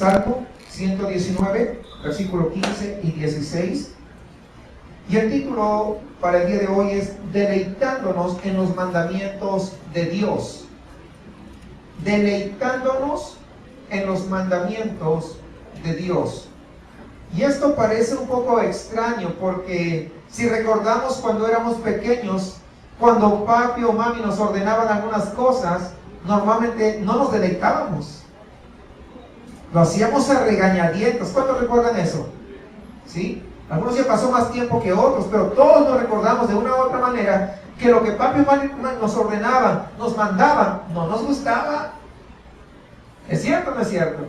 Salmo 119, versículo 15 y 16. Y el título para el día de hoy es Deleitándonos en los mandamientos de Dios. Deleitándonos en los mandamientos de Dios. Y esto parece un poco extraño porque si recordamos cuando éramos pequeños, cuando papi o mami nos ordenaban algunas cosas, normalmente no nos deleitábamos. Lo hacíamos a regañadientos. ¿Cuántos recuerdan eso? ¿Sí? Algunos ya pasó más tiempo que otros, pero todos nos recordamos de una u otra manera que lo que papi y mami nos ordenaban, nos mandaban, no nos gustaba. ¿Es cierto o no es cierto?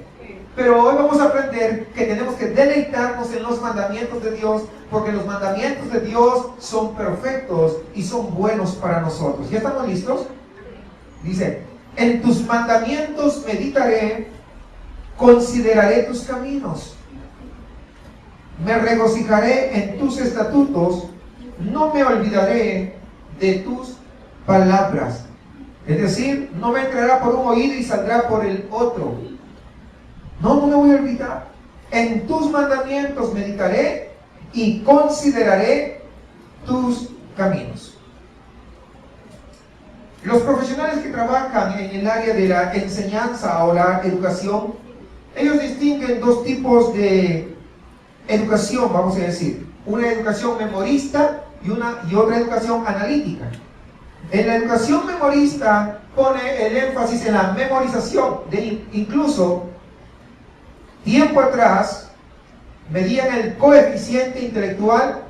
Pero hoy vamos a aprender que tenemos que deleitarnos en los mandamientos de Dios, porque los mandamientos de Dios son perfectos y son buenos para nosotros. ¿Ya estamos listos? Dice, en tus mandamientos meditaré, consideraré tus caminos, me regocijaré en tus estatutos, no me olvidaré de tus palabras. Es decir, no me entrará por un oído y saldrá por el otro. No me voy a olvidar. En tus mandamientos meditaré y consideraré tus caminos. Los profesionales que trabajan en el área de la enseñanza o la educación, ellos distinguen dos tipos de educación, vamos a decir. Una educación memorista y otra educación analítica. En la educación memorista pone el énfasis en la memorización. Incluso, tiempo atrás, medían el coeficiente intelectual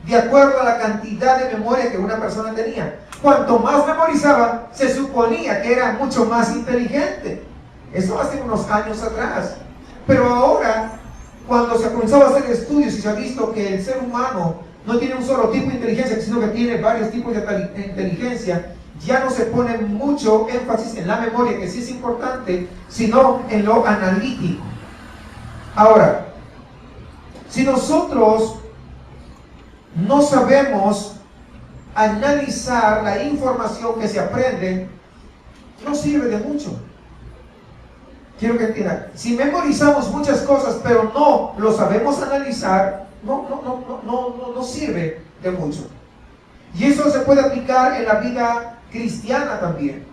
de acuerdo a la cantidad de memoria que una persona tenía. Cuanto más memorizaba, se suponía que era mucho más inteligente. Eso hace unos años atrás. Pero ahora, cuando se comenzaba a hacer estudios y se ha visto que el ser humano no tiene un solo tipo de inteligencia, sino que tiene varios tipos de inteligencia, ya no se pone mucho énfasis en la memoria, que sí es importante, sino en lo analítico. Ahora, si nosotros no sabemos analizar la información que se aprende, no sirve de mucho. Quiero que entiendan, si memorizamos muchas cosas pero no lo sabemos analizar, no sirve de mucho. Y eso se puede aplicar en la vida cristiana también.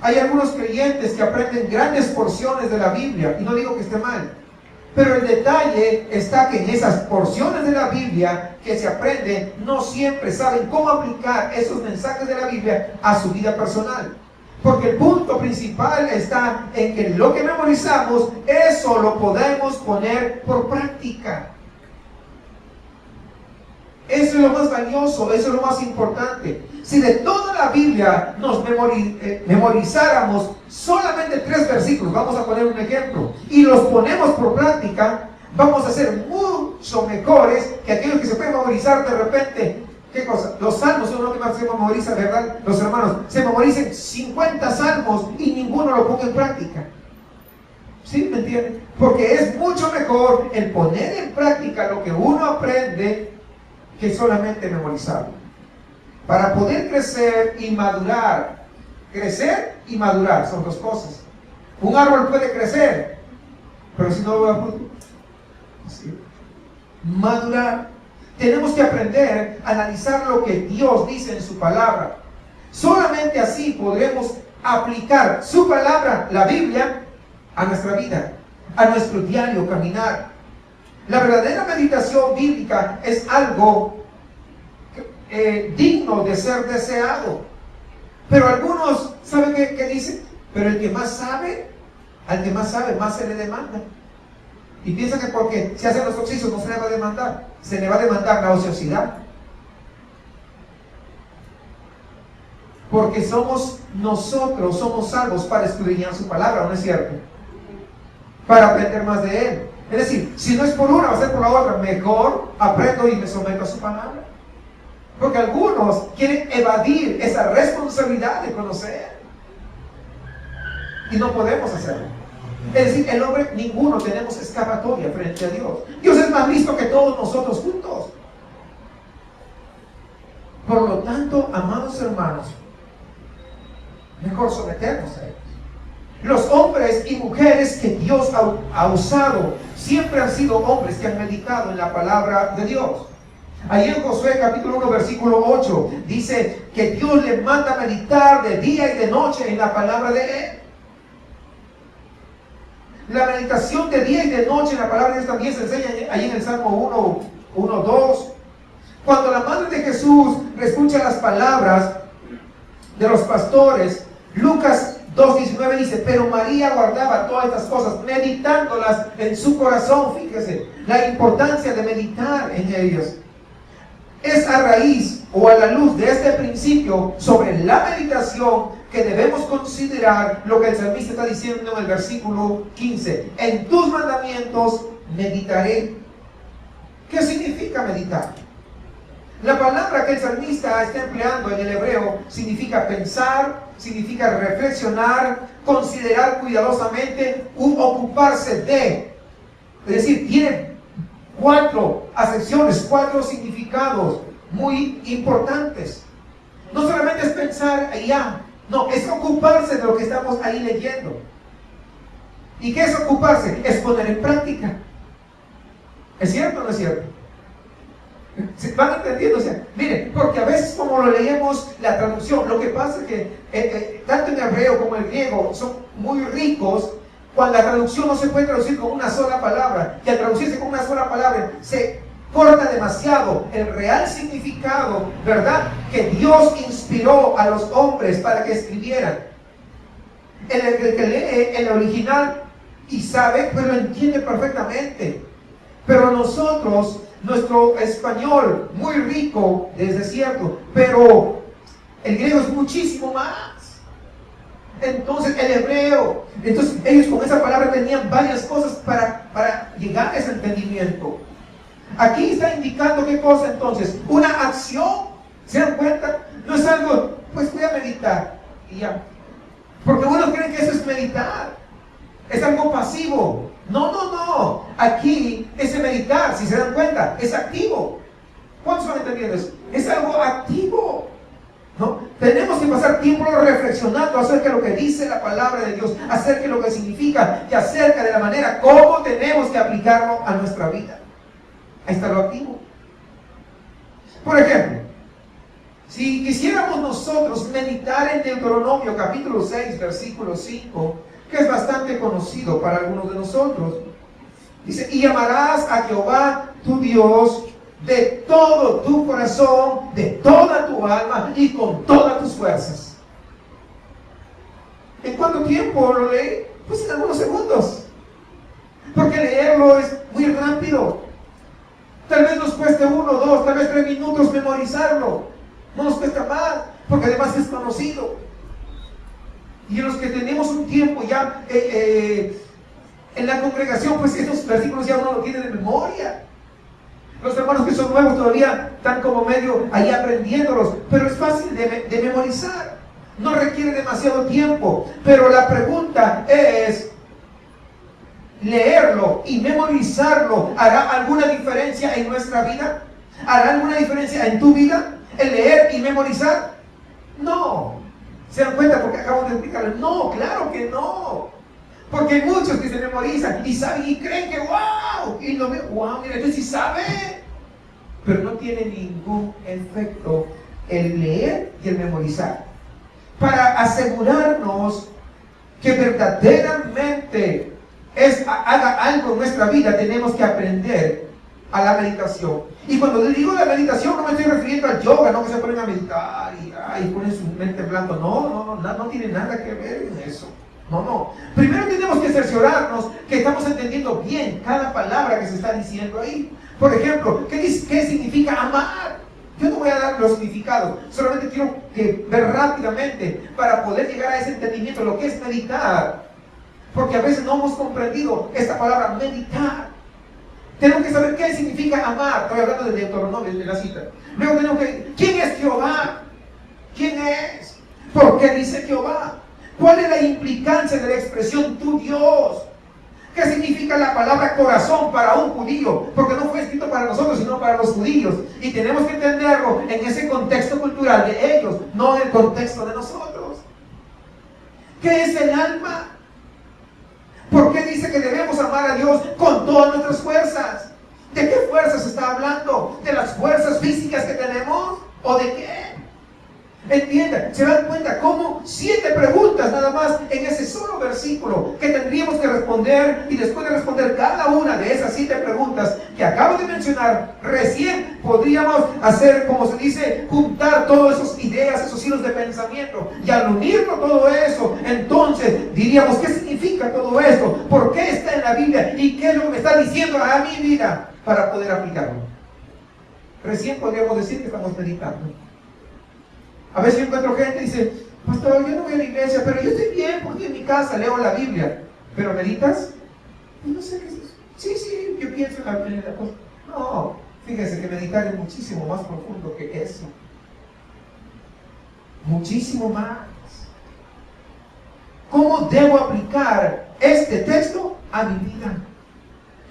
Hay algunos creyentes que aprenden grandes porciones de la Biblia, y no digo que esté mal, pero el detalle está que en esas porciones de la Biblia que se aprenden, no siempre saben cómo aplicar esos mensajes de la Biblia a su vida personal. Porque el punto principal está en que lo que memorizamos, eso lo podemos poner por práctica. Eso es lo más valioso, eso es lo más importante. Si de toda la Biblia nos memorizáramos solamente 3 versículos, vamos a poner un ejemplo, y los ponemos por práctica, vamos a ser mucho mejores que aquellos que se pueden memorizar de repente. ¿Qué cosa? Los salmos son lo que más se memoriza, ¿verdad? Los hermanos se memorizan 50 salmos y ninguno lo ponga en práctica. ¿Sí? ¿Me entienden? Porque es mucho mejor el poner en práctica lo que uno aprende que solamente memorizarlo. Para poder crecer y madurar. Crecer y madurar son dos cosas. Un árbol puede crecer, pero si no da fruto. ¿Sí? Madurar. Tenemos que aprender a analizar lo que Dios dice en su palabra. Solamente así podremos aplicar su palabra, la Biblia, a nuestra vida, a nuestro diario caminar. La verdadera meditación bíblica es algo digno de ser deseado. Pero algunos, ¿saben qué dicen? Pero el que más sabe, al que más sabe, más se le demanda. Y piensa que porque se hacen los oxicios no se le va a demandar. Se le va a demandar la ociosidad. Porque nosotros somos salvos para escudriñar su palabra, ¿no es cierto? Para aprender más de Él. Es decir, si no es por una, va a ser por la otra. Mejor aprendo y me someto a su palabra. Porque algunos quieren evadir esa responsabilidad de conocer. Y no podemos hacerlo. Es decir, el hombre, ninguno tenemos escapatoria frente a Dios. Dios es más listo que todos nosotros juntos. Por lo tanto, amados hermanos, mejor someternos a ellos. Los hombres y mujeres que Dios ha usado siempre han sido hombres que han meditado en la palabra de Dios. Ahí en Josué capítulo 1 versículo 8 dice que Dios le manda a meditar de día y de noche en la palabra de Él. La meditación de día y de noche en la palabra de Dios también se enseña ahí en el Salmo 1:2. Cuando la madre de Jesús escucha las palabras de los pastores, Lucas 2:19 dice, pero María guardaba todas estas cosas, meditándolas en su corazón. Fíjese la importancia de meditar en ellas. Es a raíz o a la luz de este principio sobre la meditación que debemos considerar lo que el salmista está diciendo en el versículo 15. En tus mandamientos meditaré. ¿Qué significa meditar? La palabra que el salmista está empleando en el hebreo significa pensar, significa reflexionar, considerar cuidadosamente, ocuparse de. Es decir, tiene 4 acepciones, 4 significados muy importantes. No solamente es pensar allá, no, es ocuparse de lo que estamos ahí leyendo. ¿Y qué es ocuparse? Es poner en práctica. ¿Es cierto o no es cierto? ¿Se van entendiendo? O sea, miren, porque a veces como lo leemos la traducción, lo que pasa es que tanto en hebreo como en griego son muy ricos. Cuando la traducción no se puede traducir con una sola palabra, y al traducirse con una sola palabra se corta demasiado el real significado, ¿verdad?, que Dios inspiró a los hombres para que escribieran. El que lee el original y sabe, pues lo entiende perfectamente. Pero nosotros, nuestro español muy rico, es cierto, pero el griego es muchísimo más. Entonces el hebreo, entonces ellos con esa palabra tenían varias cosas para llegar a ese entendimiento. Aquí está indicando qué cosa entonces, una acción. ¿Se dan cuenta? No es algo, pues voy a meditar y ya. Porque unos creen que eso es meditar, es algo pasivo. No. Aquí ese meditar, si se dan cuenta, es activo. ¿Cuántos van entendiendo eso? Es algo activo. ¿No? Tenemos que pasar tiempo reflexionando acerca de lo que dice la palabra de Dios, acerca de lo que significa y acerca de la manera como tenemos que aplicarlo a nuestra vida. Ahí está lo activo. Por ejemplo, si quisiéramos nosotros meditar en Deuteronomio capítulo 6 versículo 5, que es bastante conocido para algunos de nosotros, dice, y amarás a Jehová tu Dios de todo tu corazón, de toda tu alma y con todas tus fuerzas. ¿En cuánto tiempo lo leí? Pues en algunos segundos. Porque leerlo es muy rápido. Tal vez nos cueste 1, 2, tal vez 3 minutos memorizarlo. No nos cuesta más, porque además es conocido. Y en los que tenemos un tiempo ya en la congregación, pues estos versículos ya uno lo tiene de memoria. Los hermanos que son nuevos todavía están como medio ahí aprendiéndolos, pero es fácil de memorizar. No requiere demasiado tiempo. Pero la pregunta es, ¿leerlo y memorizarlo hará alguna diferencia en nuestra vida? ¿Hará alguna diferencia en tu vida el leer y memorizar? No. ¿Se dan cuenta? Porque acabo de explicarlo. No, claro que no. Porque hay muchos que se memorizan y saben y creen que wow, y lo ven, wow, mira, este sí sabe, pero no tiene ningún efecto el leer y el memorizar. Para asegurarnos que verdaderamente haga algo en nuestra vida, tenemos que aprender a la meditación. Y cuando digo la meditación, no me estoy refiriendo al yoga, no que se ponen a meditar y ponen su mente en blanco. No tiene nada que ver en eso. No. Primero tenemos que cerciorarnos que estamos entendiendo bien cada palabra que se está diciendo ahí. Por ejemplo, ¿qué significa amar? Yo no voy a dar los significados, solamente quiero ver rápidamente para poder llegar a ese entendimiento de lo que es meditar. Porque a veces no hemos comprendido esta palabra meditar. Tenemos que saber qué significa amar. Estoy hablando de Deuteronomio, de la cita. Luego tenemos que, ¿quién es Jehová? ¿Quién es? ¿Por qué dice Jehová? ¿Cuál es la implicancia de la expresión tu Dios? ¿Qué significa la palabra corazón para un judío? Porque no fue escrito para nosotros, sino para los judíos. Y tenemos que entenderlo en ese contexto cultural de ellos, no en el contexto de nosotros. ¿Qué es el alma? ¿O de qué? Entiendan, se dan cuenta cómo 7 preguntas nada más en ese solo versículo que tendríamos que responder, y después de responder cada una de esas 7 preguntas que acabo de mencionar, recién podríamos hacer, como se dice, juntar todas esas ideas, esos hilos de pensamiento, y al unirlo todo eso, entonces diríamos, ¿qué significa todo esto? ¿Por qué está en la Biblia? ¿Y qué es lo que me está diciendo a mi vida para poder aplicarlo? Recién podríamos decir que estamos meditando. A veces yo encuentro gente y dice, pastor, yo no voy a la iglesia, pero yo estoy bien porque en mi casa leo la Biblia. ¿Pero meditas? Pues no sé qué es eso. Sí, yo pienso en la cosa. No, fíjense que meditar es muchísimo más profundo que eso. Muchísimo más. ¿Cómo debo aplicar este texto a mi vida?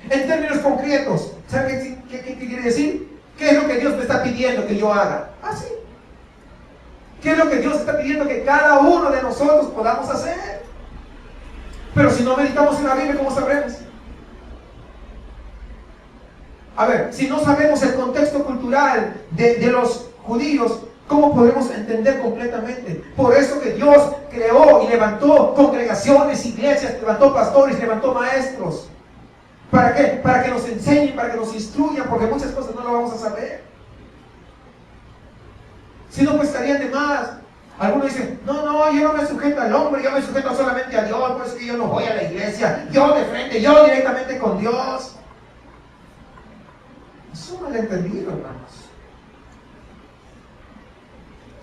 En términos concretos, ¿saben qué quiere decir? ¿Qué es lo que Dios me está pidiendo que yo haga? Sí. ¿Qué es lo que Dios está pidiendo que cada uno de nosotros podamos hacer? Pero si no meditamos en la Biblia, ¿cómo sabremos? A ver, si no sabemos el contexto cultural de los judíos, ¿cómo podemos entender completamente? Por eso que Dios creó y levantó congregaciones, iglesias, levantó pastores, levantó maestros. ¿Para qué? Para que nos enseñen, para que nos instruyan, porque muchas cosas no lo vamos a saber. Si no, pues estarían de más. Algunos dicen, no, yo no me sujeto al hombre, yo me sujeto solamente a Dios, por eso que yo no voy a la iglesia, yo de frente, yo directamente con Dios. Es un malentendido, hermanos.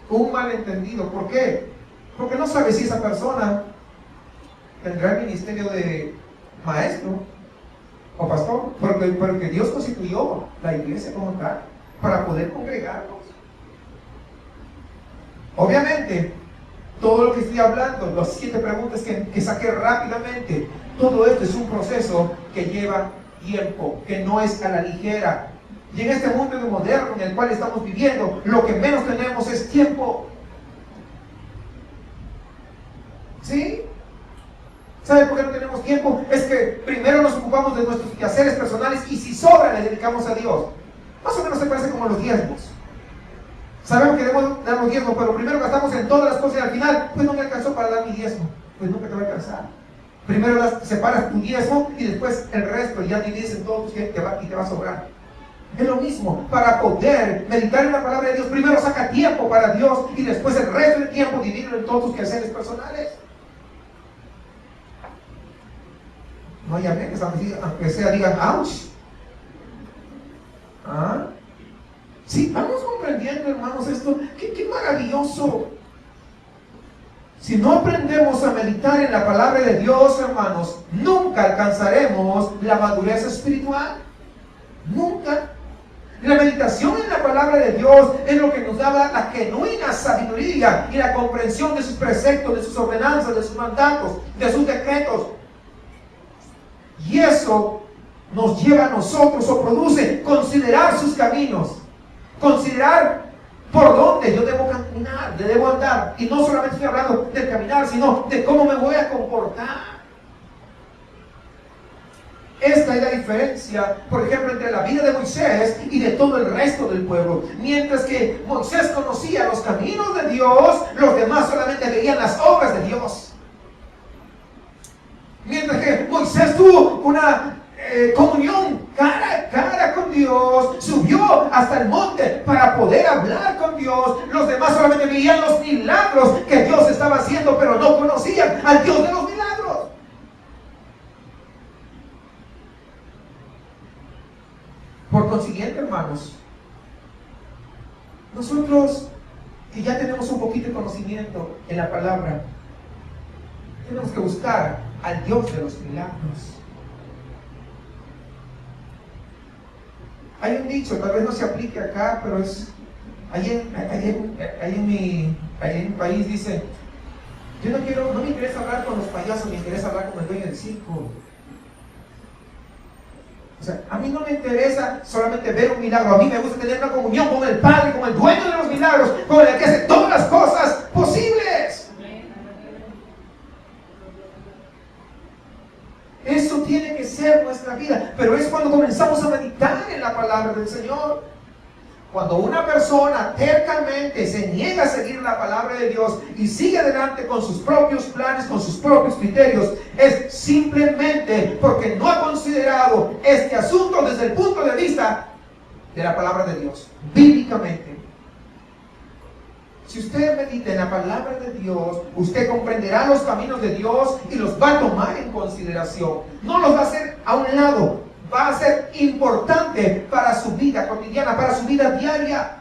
Un malentendido. ¿Por qué? Porque no sabes si esa persona tendrá el ministerio de maestro o pastor, porque Dios constituyó la iglesia como tal para poder congregarnos. Obviamente, todo lo que estoy hablando, las 7 preguntas que saqué rápidamente, todo esto es un proceso que lleva tiempo, que no es a la ligera. Y en este mundo moderno en el cual estamos viviendo, lo que menos tenemos es tiempo. ¿Sí? ¿Sabe por qué no tenemos tiempo? Es que primero nos ocupamos de nuestros quehaceres personales y si sobra le dedicamos a Dios. Más o menos se parece como los diezmos. Sabemos que debemos dar los diezmos, pero primero gastamos en todas las cosas y al final, pues no me alcanzó para dar mi diezmo. Pues nunca te va a alcanzar. Primero separas tu diezmo y después el resto ya divides en todos y te va a sobrar. Es lo mismo, para poder meditar en la palabra de Dios, primero saca tiempo para Dios y después el resto del tiempo divídelo en todos tus quehaceres personales. No hay amén, aunque sea digan, ouch. Sí, vamos comprendiendo, hermanos, esto. Qué maravilloso. Si no aprendemos a meditar en la palabra de Dios, hermanos, nunca alcanzaremos la madurez espiritual. Nunca. La meditación en la palabra de Dios es lo que nos da la genuina sabiduría y la comprensión de sus preceptos, de sus ordenanzas, de sus mandatos, de sus decretos. Y eso nos lleva a nosotros o produce considerar sus caminos, considerar por dónde yo debo caminar, debo andar. Y no solamente estoy hablando del caminar, sino de cómo me voy a comportar. Esta es la diferencia, por ejemplo, entre la vida de Moisés y de todo el resto del pueblo. Mientras que Moisés conocía los caminos de Dios, los demás solamente veían las obras de Dios. Mientras que Moisés tuvo una comunión cara a cara con Dios, subió hasta el monte para poder hablar con Dios, los demás solamente veían los milagros que Dios estaba haciendo, pero no conocían al Dios de los milagros. Por consiguiente, hermanos, nosotros que ya tenemos un poquito de conocimiento en la palabra, tenemos que buscar al Dios de los milagros. Hay un dicho, tal vez no se aplique acá, pero es ahí en mi país dice: yo no me interesa hablar con los payasos, me interesa hablar con el dueño del circo. O sea, a mí no me interesa solamente ver un milagro, a mí me gusta tener una comunión con el Padre, con el dueño de los milagros, con el que hace todas las cosas posibles. Eso tiene que ser nuestra vida, pero es cuando comenzamos a meditar en la palabra del Señor. Cuando una persona tercamente se niega a seguir la palabra de Dios y sigue adelante con sus propios planes, con sus propios criterios, es simplemente porque no ha considerado este asunto desde el punto de vista de la palabra de Dios, bíblicamente. Si usted medita en la palabra de Dios, usted comprenderá los caminos de Dios y los va a tomar en consideración. No los va a hacer a un lado. Va a ser importante para su vida cotidiana, para su vida diaria.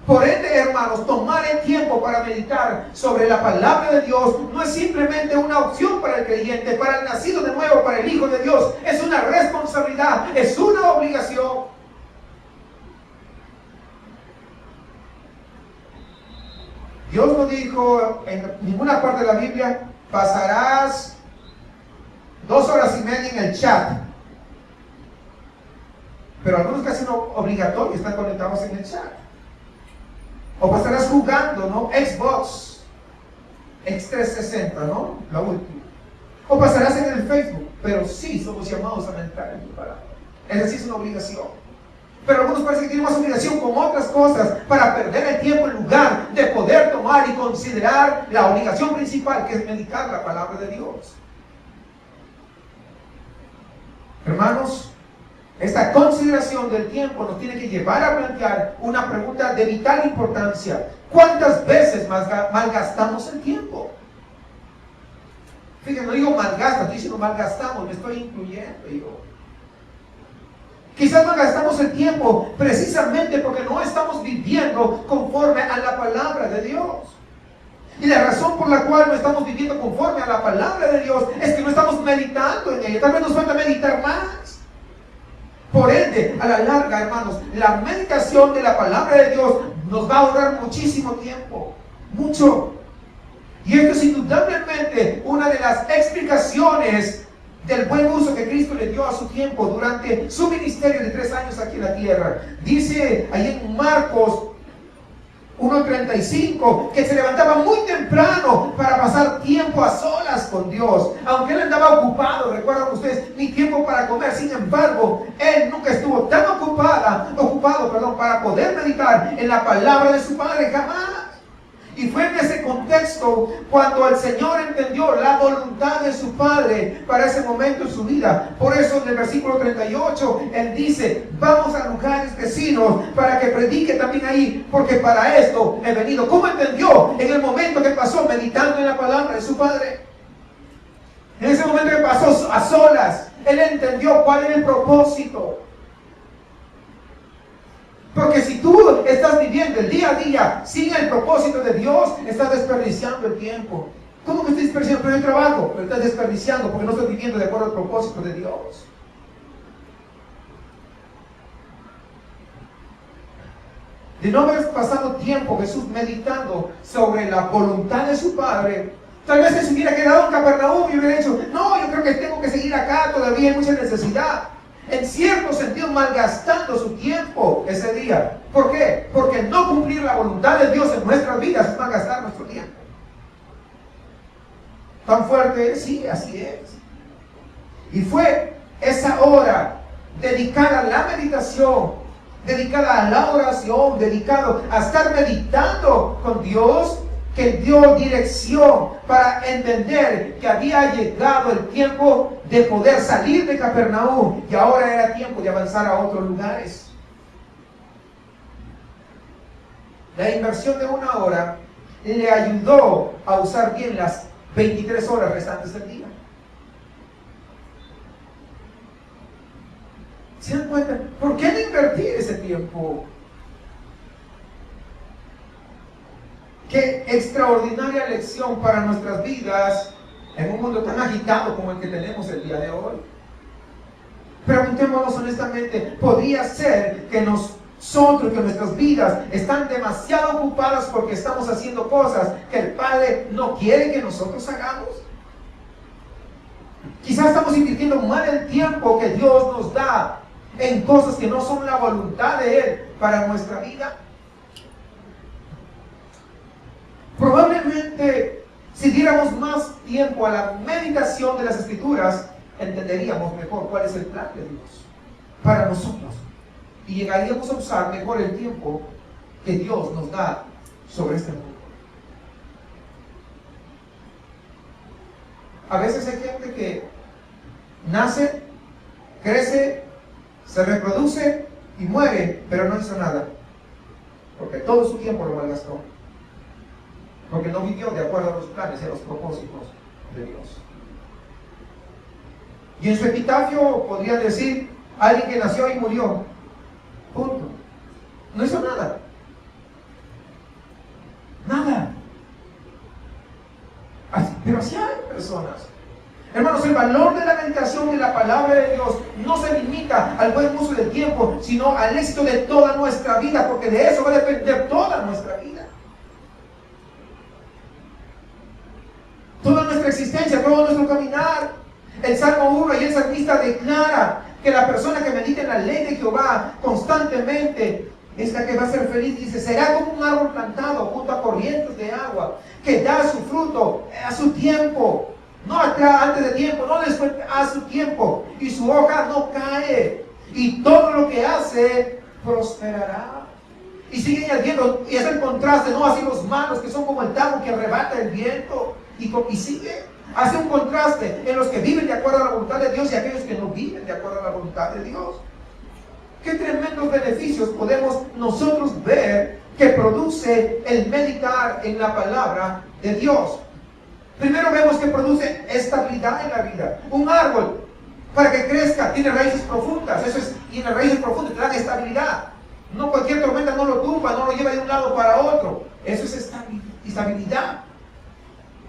Por ende, hermanos, tomar el tiempo para meditar sobre la palabra de Dios no es simplemente una opción para el creyente, para el nacido de nuevo, para el Hijo de Dios. Es una responsabilidad, es una obligación. Dios no dijo en ninguna parte de la Biblia: pasarás 2 horas y media en el chat. Pero algunos casi no obligatorio están conectados en el chat. O pasarás jugando, ¿no? Xbox X360, ¿no? La última. O pasarás en el Facebook. Pero sí somos llamados a meditar en tu palabra. Esa sí es una obligación. Pero algunos parece que tienen más obligación con otras cosas para perder el tiempo en lugar de poder tomar y considerar la obligación principal, que es meditar la palabra de Dios. Hermanos, esta consideración del tiempo nos tiene que llevar a plantear una pregunta de vital importancia. ¿Cuántas veces malgastamos el tiempo? Fíjense, no digo malgasta, estoy diciendo malgastamos, me estoy incluyendo yo. Quizás malgastamos el tiempo precisamente porque no estamos viviendo conforme a la palabra de Dios. Y la razón por la cual no estamos viviendo conforme a la palabra de Dios es que no estamos meditando en ella. Tal vez nos falta meditar más. Por ende, a la larga, hermanos, la meditación de la palabra de Dios nos va a ahorrar muchísimo tiempo, mucho. Y esto es indudablemente una de las explicaciones del buen uso que Cristo le dio a su tiempo durante su ministerio de 3 años aquí en la tierra. Dice ahí en Marcos 1:35 que se levantaba muy temprano para pasar tiempo a solas con Dios. Aunque él andaba ocupado, recuerdan ustedes, ni tiempo para comer. Sin embargo, él nunca estuvo tan ocupado para poder meditar en la palabra de su Padre, jamás. Y fue en ese contexto cuando el Señor entendió la voluntad de su Padre para ese momento en su vida. Por eso en el versículo 38 Él dice: vamos a lugares vecinos para que predique también ahí, porque para esto he venido. ¿Cómo entendió? En el momento que pasó meditando en la palabra de su Padre. En ese momento que pasó a solas, Él entendió cuál era el propósito. Porque si tú estás viviendo el día a día sin el propósito de Dios, estás desperdiciando el tiempo. ¿Cómo que estoy desperdiciando? Pero el trabajo, pero estás desperdiciando porque no estoy viviendo de acuerdo al propósito de Dios. De no haber pasado tiempo Jesús meditando sobre la voluntad de su Padre, tal vez se hubiera quedado en Capernaum y hubiera dicho: no, yo creo que tengo que seguir acá, todavía hay mucha necesidad. En cierto sentido, malgastando su tiempo ese día. ¿Por qué? Porque no cumplir la voluntad de Dios en nuestras vidas es malgastar nuestro tiempo. ¿Tan fuerte es? Sí, así es. Y fue esa hora dedicada a la meditación, dedicada a la oración, dedicado a estar meditando con Dios, que dio dirección para entender que había llegado el tiempo de poder salir de Capernaum y ahora era tiempo de avanzar a otros lugares. La inversión de 1 hora le ayudó a usar bien las 23 horas restantes del día. ¿Se dan cuenta? ¿Por qué no invertir ese tiempo? Qué extraordinaria lección para nuestras vidas en un mundo tan agitado como el que tenemos el día de hoy. Preguntémonos honestamente, ¿podría ser que nosotros, que nuestras vidas están demasiado ocupadas porque estamos haciendo cosas que el Padre no quiere que nosotros hagamos? Quizás estamos invirtiendo mal el tiempo que Dios nos da en cosas que no son la voluntad de Él para nuestra vida. Probablemente, si diéramos más tiempo a la meditación de las Escrituras, entenderíamos mejor cuál es el plan de Dios para nosotros. y llegaríamos a usar mejor el tiempo que Dios nos da sobre este mundo. A veces hay gente que nace, crece, se reproduce y muere, pero no hizo nada, porque todo su tiempo lo malgastó, porque no vivió de acuerdo a los planes y a los propósitos de Dios. Y en su epitafio podría decir: alguien que nació y murió, punto. No hizo nada. Nada. Pero así hay personas. Hermanos, el valor de la meditación de la palabra de Dios no se limita al buen uso del tiempo, sino al éxito de toda nuestra vida, porque de eso va a depender toda nuestra vida. Toda nuestra existencia, todo nuestro caminar. El Salmo 1 y el salmista declara que la persona que medita en la ley de Jehová constantemente es la que va a ser feliz. Dice: será como un árbol plantado junto a corrientes de agua, que da su fruto a su tiempo, no antes de tiempo, no después, a su tiempo, y su hoja no cae, y todo lo que hace prosperará. Y sigue añadiendo, y es el contraste, no así los malos, que son como el tajo que arrebata el viento, y sigue, hace un contraste en los que viven de acuerdo a la voluntad de Dios y aquellos que no viven de acuerdo a la voluntad de Dios. Qué tremendos beneficios podemos nosotros ver que produce el meditar en la palabra de Dios. Primero vemos que produce estabilidad en la vida. Un árbol, para que crezca, tiene raíces profundas. Tiene raíces profundas, te dan estabilidad. No cualquier tormenta no lo tumba, no lo lleva de un lado para otro. Eso es estabilidad.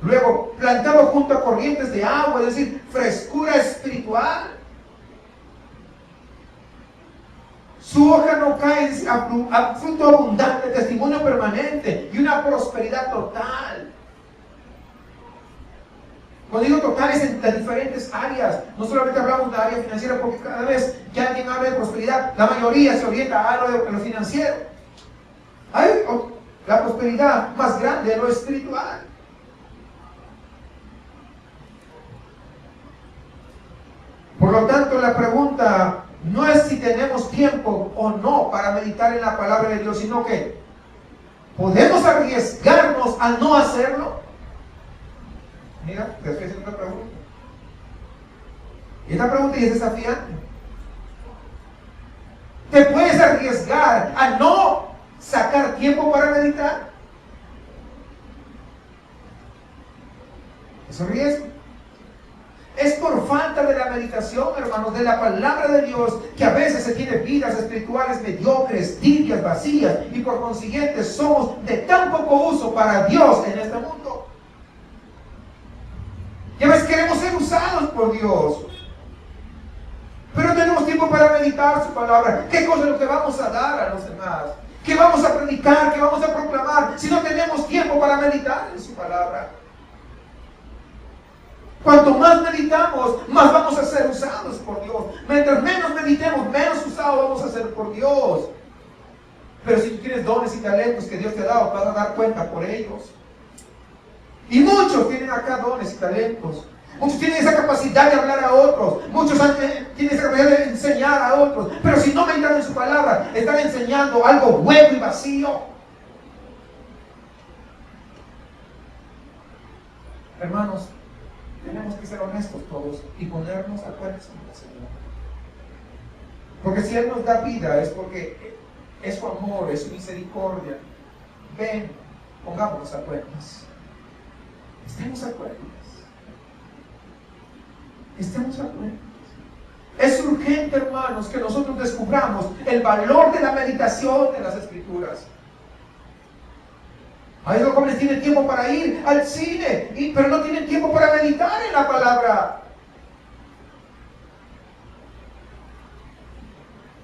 Luego, plantado junto a corrientes de agua, es decir, frescura espiritual. Su hoja no cae, a fruto abundante, testimonio permanente y una prosperidad total. Cuando digo total es en las diferentes áreas. No solamente hablamos de la área financiera, porque cada vez que alguien habla de prosperidad, la mayoría se orienta a algo de lo financiero. Hay la prosperidad más grande de lo espiritual. Por lo tanto, la pregunta no es si tenemos tiempo o no para meditar en la palabra de Dios, sino que ¿podemos arriesgarnos a no hacerlo? Mira, te estoy haciendo una pregunta. Y esta pregunta es desafiante. ¿Te puedes arriesgar a no sacar tiempo para meditar? Es un riesgo. Es por falta de la meditación, hermanos, de la palabra de Dios, que a veces se tiene vidas espirituales mediocres, tibias, vacías, y por consiguiente somos de tan poco uso para Dios en este mundo. Y a veces queremos ser usados por Dios, pero no tenemos tiempo para meditar su palabra. ¿Qué cosa es lo que vamos a dar a los demás? ¿Qué vamos a predicar? ¿Qué vamos a proclamar? Si no tenemos tiempo para meditar en su palabra. Cuanto más meditamos, más vamos a ser usados por Dios. Mientras menos meditemos, menos usados vamos a ser por Dios. Pero si tú tienes dones y talentos que Dios te ha dado, vas a dar cuenta por ellos. Y muchos tienen acá dones y talentos. Muchos tienen esa capacidad de hablar a otros. Muchos tienen esa capacidad de enseñar a otros. Pero si no meditan en su palabra, están enseñando algo hueco y vacío. Hermanos, tenemos que ser honestos todos y ponernos a cuentas con el Señor. Porque si Él nos da vida es porque es su amor, es su misericordia. Ven, pongámonos a cuentas. Estemos a cuentas. Estemos a cuentas. Es urgente, hermanos, que nosotros descubramos el valor de la meditación de las Escrituras. Hay los jóvenes tienen tiempo para ir al cine, pero no tienen tiempo para meditar en la palabra.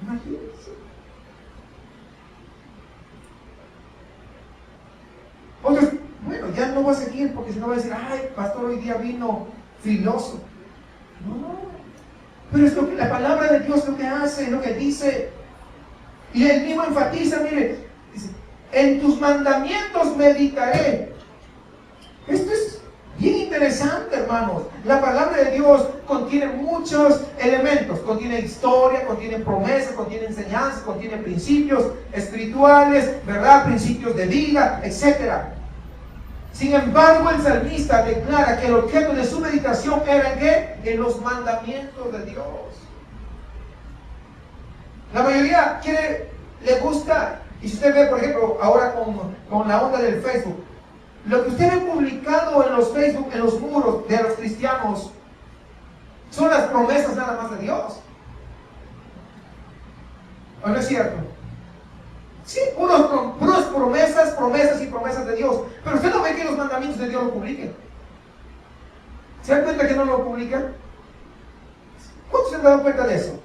Imagínense. Otros, bueno, ya no va a seguir porque si no va a decir, ay, pastor, hoy día vino filoso. No, pero es lo que la palabra de Dios lo que hace, lo que dice. Y él mismo enfatiza, mire, dice, en tus mandamientos meditaré. Esto es bien interesante, hermanos. La palabra de Dios contiene muchos elementos. Contiene historia, contiene promesas, contiene enseñanzas, contiene principios espirituales, ¿verdad? Principios de vida, etc. Sin embargo, el salmista declara que el objeto de su meditación era ¿en qué? En los mandamientos de Dios. La mayoría le gusta, y si usted ve, por ejemplo, ahora con la onda del Facebook, lo que usted ve publicado en los Facebook, en los muros de los cristianos, son las promesas nada más de Dios. ¿O no es cierto? Sí, unas promesas y promesas de Dios. Pero usted no ve que los mandamientos de Dios lo publiquen. ¿Se dan cuenta que no lo publican? ¿Cuántos se han dado cuenta de eso?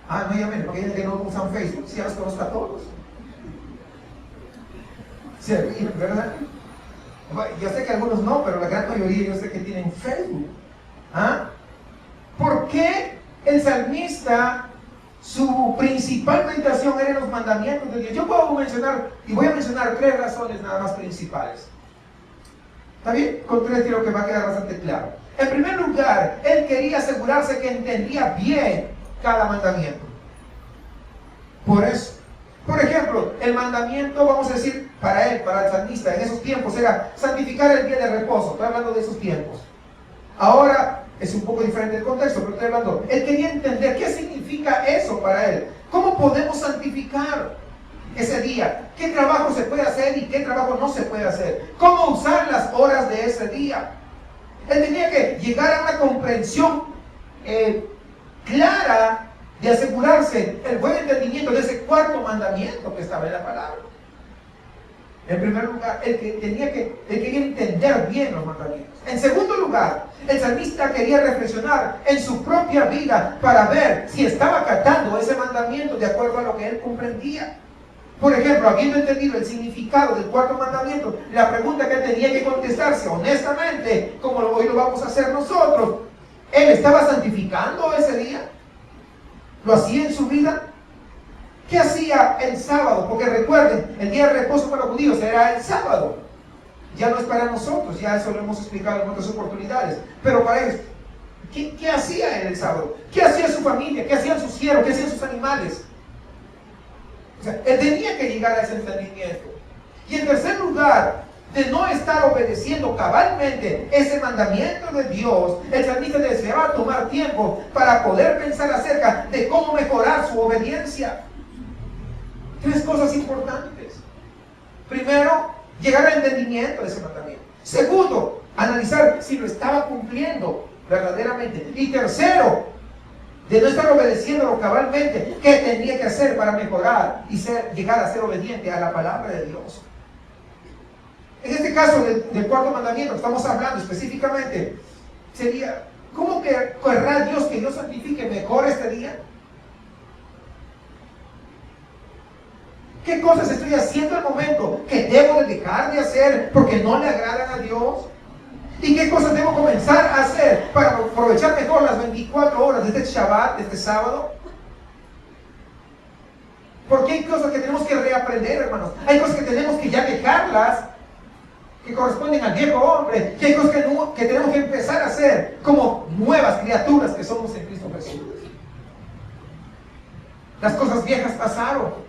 Ah, no, ya ven, porque ellos que no usan Facebook, sí, ya los conozco a todos. Se ríen, ¿verdad? Yo sé que algunos no, pero la gran mayoría yo sé que tienen Facebook. ¿Ah? ¿Por qué el salmista, su principal meditación era en los mandamientos de Dios? Yo puedo mencionar, y voy a mencionar 3 razones nada más principales. ¿Está bien? Con 3 creo que va a quedar bastante claro. En primer lugar, él quería asegurarse que entendía bien cada mandamiento. Por eso, por ejemplo, el mandamiento, vamos a decir, para él, para el salmista, en esos tiempos era santificar el día de reposo. Estoy hablando de esos tiempos. Ahora es un poco diferente el contexto, pero estoy hablando, él quería entender qué significa eso para él. ¿Cómo podemos santificar ese día? ¿Qué trabajo se puede hacer y qué trabajo no se puede hacer? ¿Cómo usar las horas de ese día? Él tenía que llegar a una comprensión clara de asegurarse el buen entendimiento de ese 4º mandamiento que estaba en la palabra. En primer lugar, él quería entender bien los mandamientos. En segundo lugar, el salmista quería reflexionar en su propia vida para ver si estaba acatando ese mandamiento de acuerdo a lo que él comprendía. Por ejemplo, habiendo entendido el significado del 4º mandamiento, la pregunta que él tenía que contestarse honestamente, como hoy lo vamos a hacer nosotros, ¿él estaba santificando ese día? ¿Lo hacía en su vida? ¿Qué hacía el sábado? Porque recuerden, el día de reposo para los judíos era el sábado. Ya no es para nosotros, ya eso lo hemos explicado en otras oportunidades. Pero para ellos, ¿qué hacía él el sábado? ¿Qué hacía su familia? ¿Qué hacían sus siervos? ¿Qué hacían sus animales? O sea, él tenía que llegar a ese entendimiento. Y en tercer lugar, de no estar obedeciendo cabalmente ese mandamiento de Dios, el salmista deseaba tomar tiempo para poder pensar acerca de cómo mejorar su obediencia. 3 cosas importantes. Primero, llegar al entendimiento de ese mandamiento. Segundo, analizar si lo estaba cumpliendo verdaderamente. Y tercero, de no estar obedeciéndolo cabalmente, qué tenía que hacer para mejorar y llegar a ser obediente a la palabra de Dios. En este caso del 4º mandamiento, estamos hablando específicamente, sería, ¿cómo querrá Dios que yo santifique mejor este día? ¿Qué cosas estoy haciendo al momento que debo de dejar de hacer porque no le agradan a Dios? ¿Y qué cosas debo comenzar a hacer para aprovechar mejor las 24 horas de este Shabbat, de este sábado? Porque hay cosas que tenemos que reaprender, hermanos. Hay cosas que tenemos que ya dejarlas, que corresponden al viejo hombre. Y hay cosas que tenemos que empezar a hacer como nuevas criaturas que somos en Cristo Jesús. Las cosas viejas pasaron.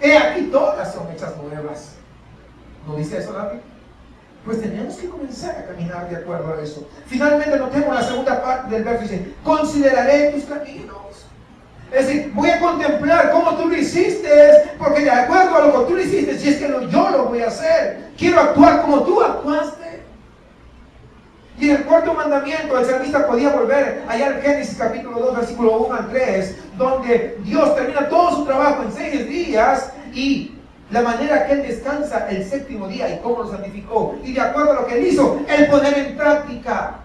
He aquí todas son hechas nuevas. ¿No dice eso la Biblia? Pues tenemos que comenzar a caminar de acuerdo a eso. Finalmente notemos la segunda parte del verso. Dice, consideraré tus caminos. Es decir, voy a contemplar cómo tú lo hiciste, porque de acuerdo a lo que tú lo hiciste, si es que yo lo voy a hacer, quiero actuar como tú actuaste. Y en el 4º mandamiento, el salmista podía volver allá al Génesis capítulo 2, versículo 1 al 3, donde Dios termina todo su trabajo en 6 días y la manera que Él descansa el 7º día y cómo lo santificó. Y de acuerdo a lo que Él hizo, Él poner en práctica.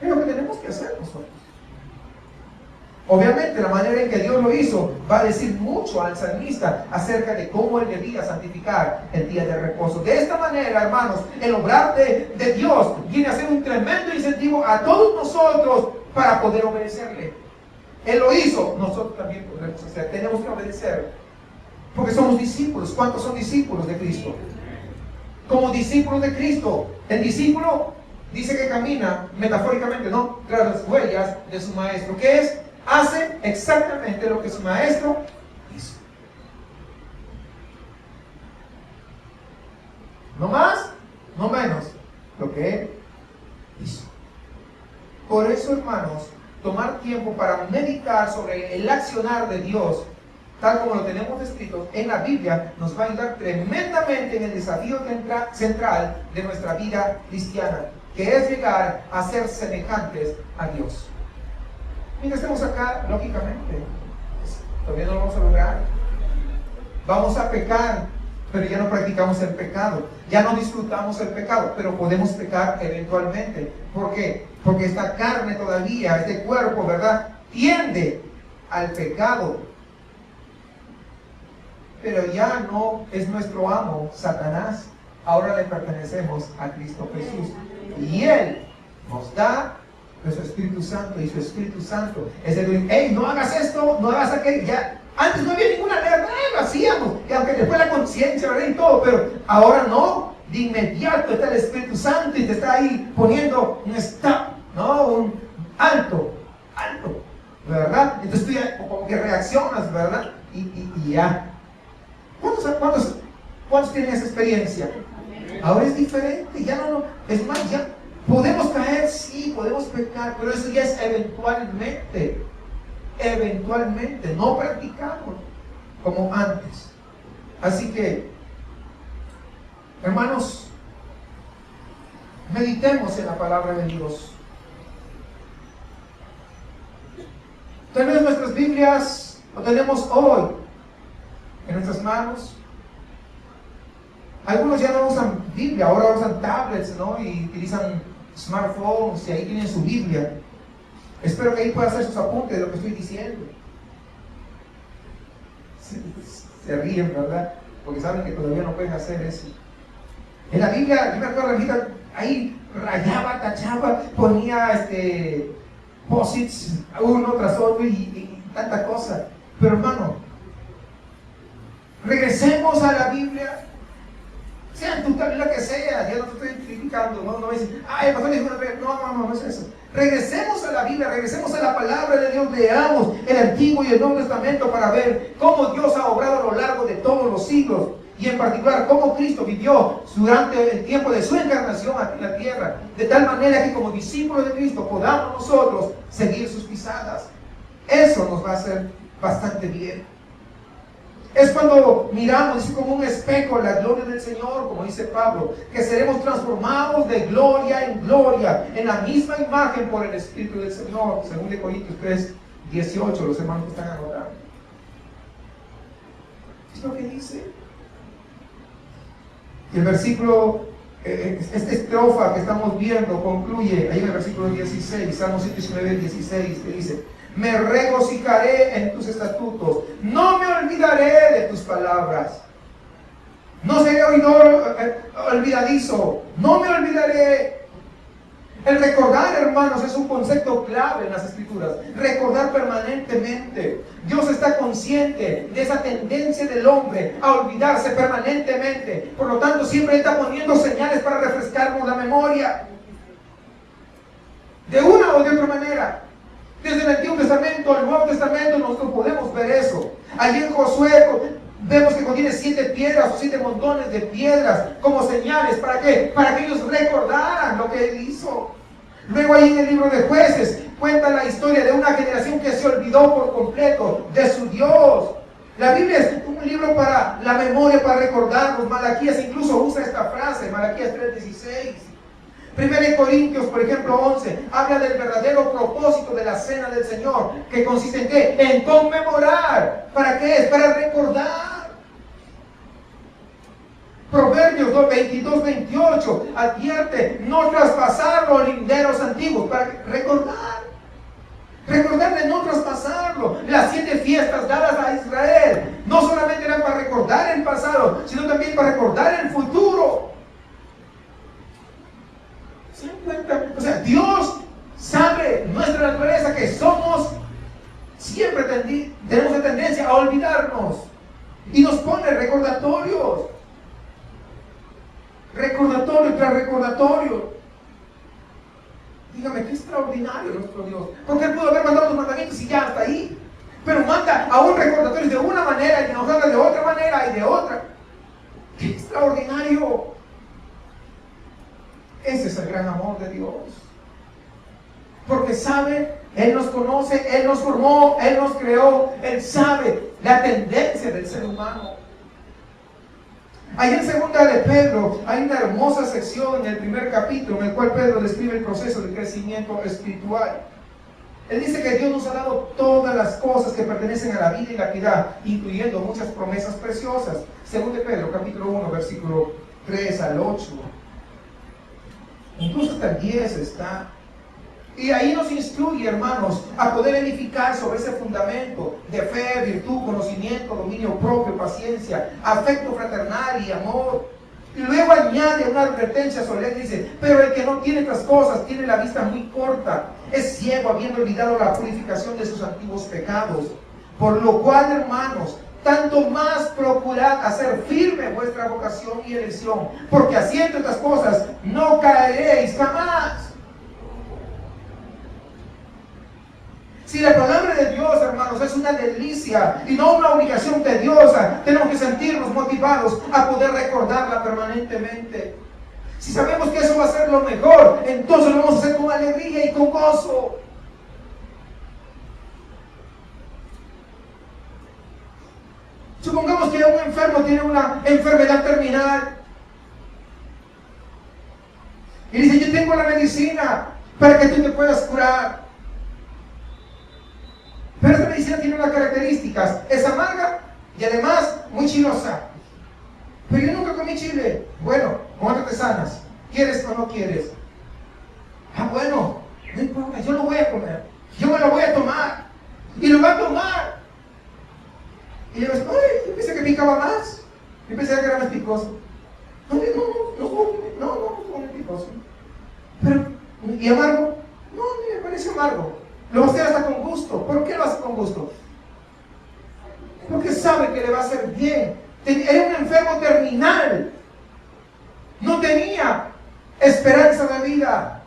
Es lo que tenemos que hacer nosotros. Obviamente la manera en que Dios lo hizo va a decir mucho al salmista acerca de cómo él debía santificar el día de reposo. De esta manera, hermanos, el obrar de Dios viene a ser un tremendo incentivo a todos nosotros para poder obedecerle. Él lo hizo, nosotros también podremos hacer. Tenemos que obedecer porque somos discípulos. ¿Cuántos son discípulos de Cristo? como discípulos de Cristo. El discípulo dice que camina, metafóricamente, ¿no?, tras las huellas de su maestro. ¿Qué es? Hace exactamente lo que su maestro hizo. No más, no menos, lo que él hizo. Por eso, hermanos, tomar tiempo para meditar sobre el accionar de Dios, tal como lo tenemos escrito en la Biblia, nos va a ayudar tremendamente en el desafío central de nuestra vida cristiana, que es llegar a ser semejantes a Dios. Mientras estemos acá, lógicamente, todavía no lo vamos a lograr. Vamos a pecar, pero ya no practicamos el pecado. Ya no disfrutamos el pecado, pero podemos pecar eventualmente. ¿Por qué? Porque esta carne todavía, este cuerpo, ¿verdad?, tiende al pecado. Pero ya no es nuestro amo, Satanás. Ahora le pertenecemos a Cristo Jesús. Y Él nos da de su Espíritu Santo. Y su Espíritu Santo es el que dice: hey, no hagas esto, no hagas aquello. Ya, antes no había ninguna ley, lo hacíamos. Y aunque después la conciencia, ¿verdad?, y todo. Pero ahora no. De inmediato está el Espíritu Santo y te está ahí poniendo un stop, ¿no? Un alto, ¿verdad? Entonces tú ya como que reaccionas, ¿verdad? Y ya. ¿Cuántos tienen esa experiencia? Ahora es diferente, ya no, es más, ya podemos caer, sí, podemos pecar, pero eso ya es eventualmente, no practicamos como antes. Así que, hermanos, meditemos en la palabra de Dios. Tal vez nuestras Biblias lo tenemos hoy en nuestras manos. Algunos ya no usan Biblia, ahora usan tablets, ¿no?, y utilizan smartphones y ahí tienen su Biblia. Espero que ahí puedan hacer sus apuntes de lo que estoy diciendo. Se ríen, ¿verdad?, porque saben que todavía no pueden hacer eso. En la Biblia, yo me acuerdo, ahí rayaba, tachaba, ponía posits uno tras otro y tanta cosa. Pero hermano, regresemos a la Biblia. Sean tú también la que sea, ya no te estoy criticando, no me dicen, ay, pastor, no es eso. Regresemos a la Biblia, regresemos a la palabra de Dios, leamos el Antiguo y el Nuevo Testamento para ver cómo Dios ha obrado a lo largo de todos los siglos, y en particular cómo Cristo vivió durante el tiempo de su encarnación aquí en la tierra, de tal manera que como discípulos de Cristo podamos nosotros seguir sus pisadas. Eso nos va a hacer bastante bien. Es cuando miramos, es como un espejo, la gloria del Señor, como dice Pablo, que seremos transformados de gloria en gloria, en la misma imagen por el Espíritu del Señor, según de Corintios 3:18, los hermanos que están anotando. ¿Es lo que dice? Y el versículo, esta estrofa que estamos viendo, concluye ahí en el versículo 16, Salmo 119:16, que dice: me regocijaré en tus estatutos, no me olvidaré de tus palabras. No seré oidor olvidadizo, no me olvidaré. El recordar, hermanos, es un concepto clave en las Escrituras. Recordar permanentemente. Dios está consciente de esa tendencia del hombre a olvidarse permanentemente. Por lo tanto, siempre está poniendo señales para refrescarnos la memoria. De una o de otra manera. Desde el Antiguo Testamento al Nuevo Testamento nosotros podemos ver eso. Allí en Josué vemos que contiene 7 piedras o 7 montones de piedras como señales. ¿Para qué? Para que ellos recordaran lo que él hizo. Luego ahí en el libro de Jueces cuenta la historia de una generación que se olvidó por completo de su Dios. La Biblia es un libro para la memoria, para recordarnos. Malaquías incluso usa esta frase, Malaquías 3:16. 1 Corintios, por ejemplo, 11, habla del verdadero propósito de la cena del Señor, que consiste en ¿qué? En conmemorar. ¿Para qué es? Para recordar. Proverbios 22:28 advierte no traspasar los linderos antiguos, para recordar. Recordar de no traspasarlo. Las 7 fiestas dadas a Israel no solamente eran para recordar el pasado, sino también para recordar el futuro. ¿Se dan cuenta? O sea, Dios sabe nuestra naturaleza, que somos, siempre tenemos la tendencia a olvidarnos, y nos pone recordatorios. trae recordatorio. Dígame, qué extraordinario nuestro Dios. Porque Él pudo haber mandado los mandamientos y ya hasta ahí. Pero manda a un recordatorio de una manera y nos habla de otra manera y de otra. ¡Qué extraordinario! Ese es el gran amor de Dios. Porque sabe, Él nos conoce, Él nos formó, Él nos creó, Él sabe la tendencia del ser humano. Ahí en segunda de Pedro hay una hermosa sección en el primer capítulo en el cual Pedro describe el proceso de crecimiento espiritual. Él dice que Dios nos ha dado todas las cosas que pertenecen a la vida y la piedad, incluyendo muchas promesas preciosas. Según de Pedro, capítulo 1, versículo 3 al 8. Incluso hasta el 10 está. Y ahí nos instruye, hermanos, a poder edificar sobre ese fundamento de fe, virtud, conocimiento, dominio propio, paciencia, afecto fraternal y amor. Y luego añade una advertencia solemne, dice, pero el que no tiene estas cosas tiene la vista muy corta, es ciego, habiendo olvidado la purificación de sus antiguos pecados. Por lo cual, hermanos, tanto más procurad hacer firme vuestra vocación y elección, porque haciendo estas cosas no caeréis jamás. Si la palabra de Dios, hermanos, es una delicia y no una obligación tediosa, tenemos que sentirnos motivados a poder recordarla permanentemente. Si sabemos que eso va a ser lo mejor, entonces lo vamos a hacer con alegría y con gozo. Supongamos que un enfermo tiene una enfermedad terminal y dice, yo tengo la medicina para que tú te puedas curar. Pero esta medicina tiene unas características, es amarga y además muy chilosa. Pero yo nunca comí chile. Bueno, con otra te sanas. ¿Quieres o no quieres? Ah, bueno, no importa, yo lo voy a comer. Yo me lo voy a tomar. Y lo va a tomar. Y yo digo, ay, yo pensé que picaba más. Yo pensé que era más picoso. No, picoso. Pero, ¿y amargo? No, me parece amargo. Lo va a hacer hasta con gusto. ¿Por qué lo hace con gusto? Porque sabe que le va a hacer bien. Era un enfermo terminal. No tenía esperanza de vida.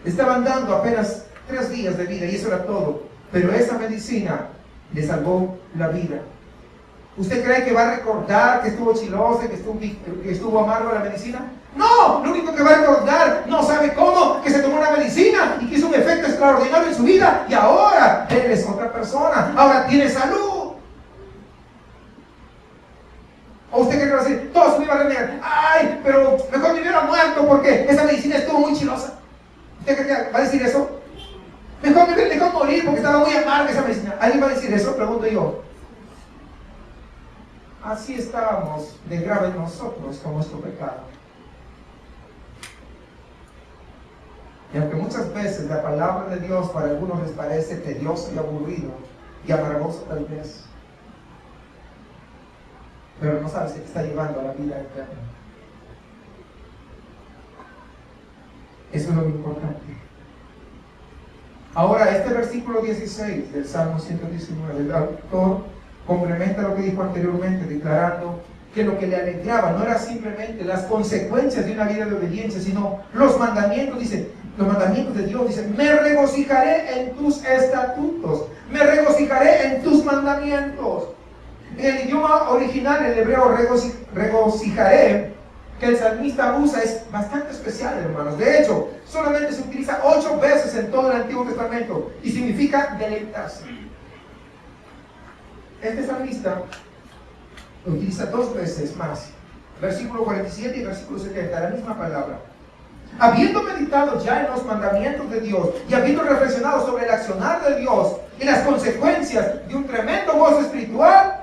Le estaban dando apenas 3 días de vida y eso era todo. Pero esa medicina le salvó la vida. ¿Usted cree que va a recordar que estuvo chilosa, que estuvo amargo la medicina? No, lo único que va a recordar, no sabe cómo, que se tomó una medicina y que hizo un efecto extraordinario en su vida y ahora él es otra persona, ahora tiene salud. ¿O usted cree que va a decir, todo se iba a renegar? Ay, pero mejor me hubiera muerto porque esa medicina estuvo muy chilosa. ¿Usted cree que va a decir eso? Mejor me dejó morir porque estaba muy amarga esa medicina. ¿Alguien va a decir eso? Pregunto yo. Así estábamos de grave nosotros con nuestro pecado. Y aunque muchas veces la palabra de Dios para algunos les parece tedioso y aburrido y amargoso tal vez, pero no sabes que te está llevando a la vida eterna. Eso es lo importante. Ahora, este versículo 16 del Salmo 119, el autor complementa lo que dijo anteriormente, declarando que lo que le alegraba no era simplemente las consecuencias de una vida de obediencia, sino los mandamientos. Dice, los mandamientos de Dios, dice, me regocijaré en tus estatutos, me regocijaré en tus mandamientos. En el idioma original, el hebreo regocijaré, que el salmista usa, es bastante especial, hermanos. De hecho, solamente se utiliza 8 veces en todo el Antiguo Testamento y significa deleitarse. Este salmista lo utiliza 2 veces más, versículo 47 y versículo 70, la misma palabra. Habiendo meditado ya en los mandamientos de Dios y habiendo reflexionado sobre el accionar de Dios y las consecuencias de un tremendo gozo espiritual,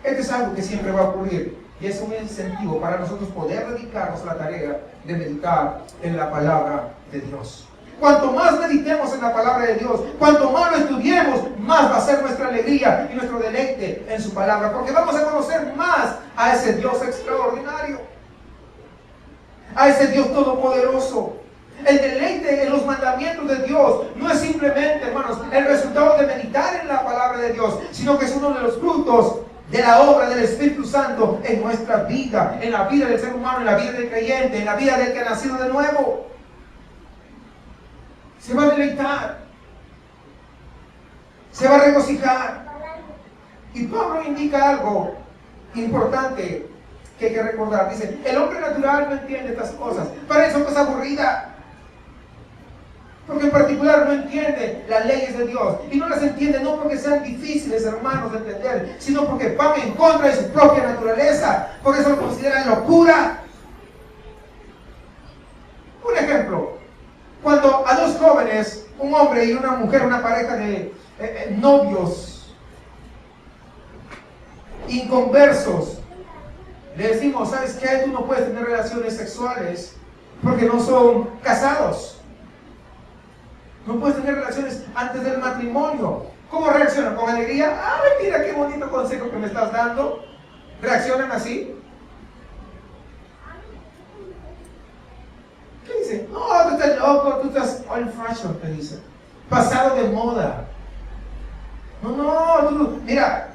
esto es algo que siempre va a ocurrir y es un incentivo para nosotros poder dedicarnos a la tarea de meditar en la palabra de Dios. Cuanto más meditemos en la palabra de Dios, cuanto más lo estudiemos, más va a ser nuestra alegría y nuestro deleite en su palabra, porque vamos a conocer más a ese Dios extraordinario, a ese Dios todopoderoso. El deleite en los mandamientos de Dios no es simplemente, hermanos, el resultado de meditar en la palabra de Dios, sino que es uno de los frutos de la obra del Espíritu Santo en nuestra vida, en la vida del ser humano, en la vida del creyente, en la vida del que ha nacido de nuevo. Se va a deleitar, se va a regocijar. Y Pablo indica algo importante que hay que recordar. Dice, el hombre natural no entiende estas cosas. Para eso es aburrida. Porque en particular no entiende las leyes de Dios. Y no las entiende no porque sean difíciles, hermanos, de entender, sino porque van en contra de su propia naturaleza. Por eso lo consideran locura. Un ejemplo. Cuando a dos jóvenes, un hombre y una mujer, una pareja de novios inconversos, le decimos, ¿sabes qué? Tú no puedes tener relaciones sexuales porque no son casados. No puedes tener relaciones antes del matrimonio. ¿Cómo reaccionan? ¿Con alegría? ¡Ay, mira qué bonito consejo que me estás dando! ¿Reaccionan así? ¿Qué dicen? No, tú estás loco, tú estás old fashion, te dicen. Pasado de moda. No, tú, mira.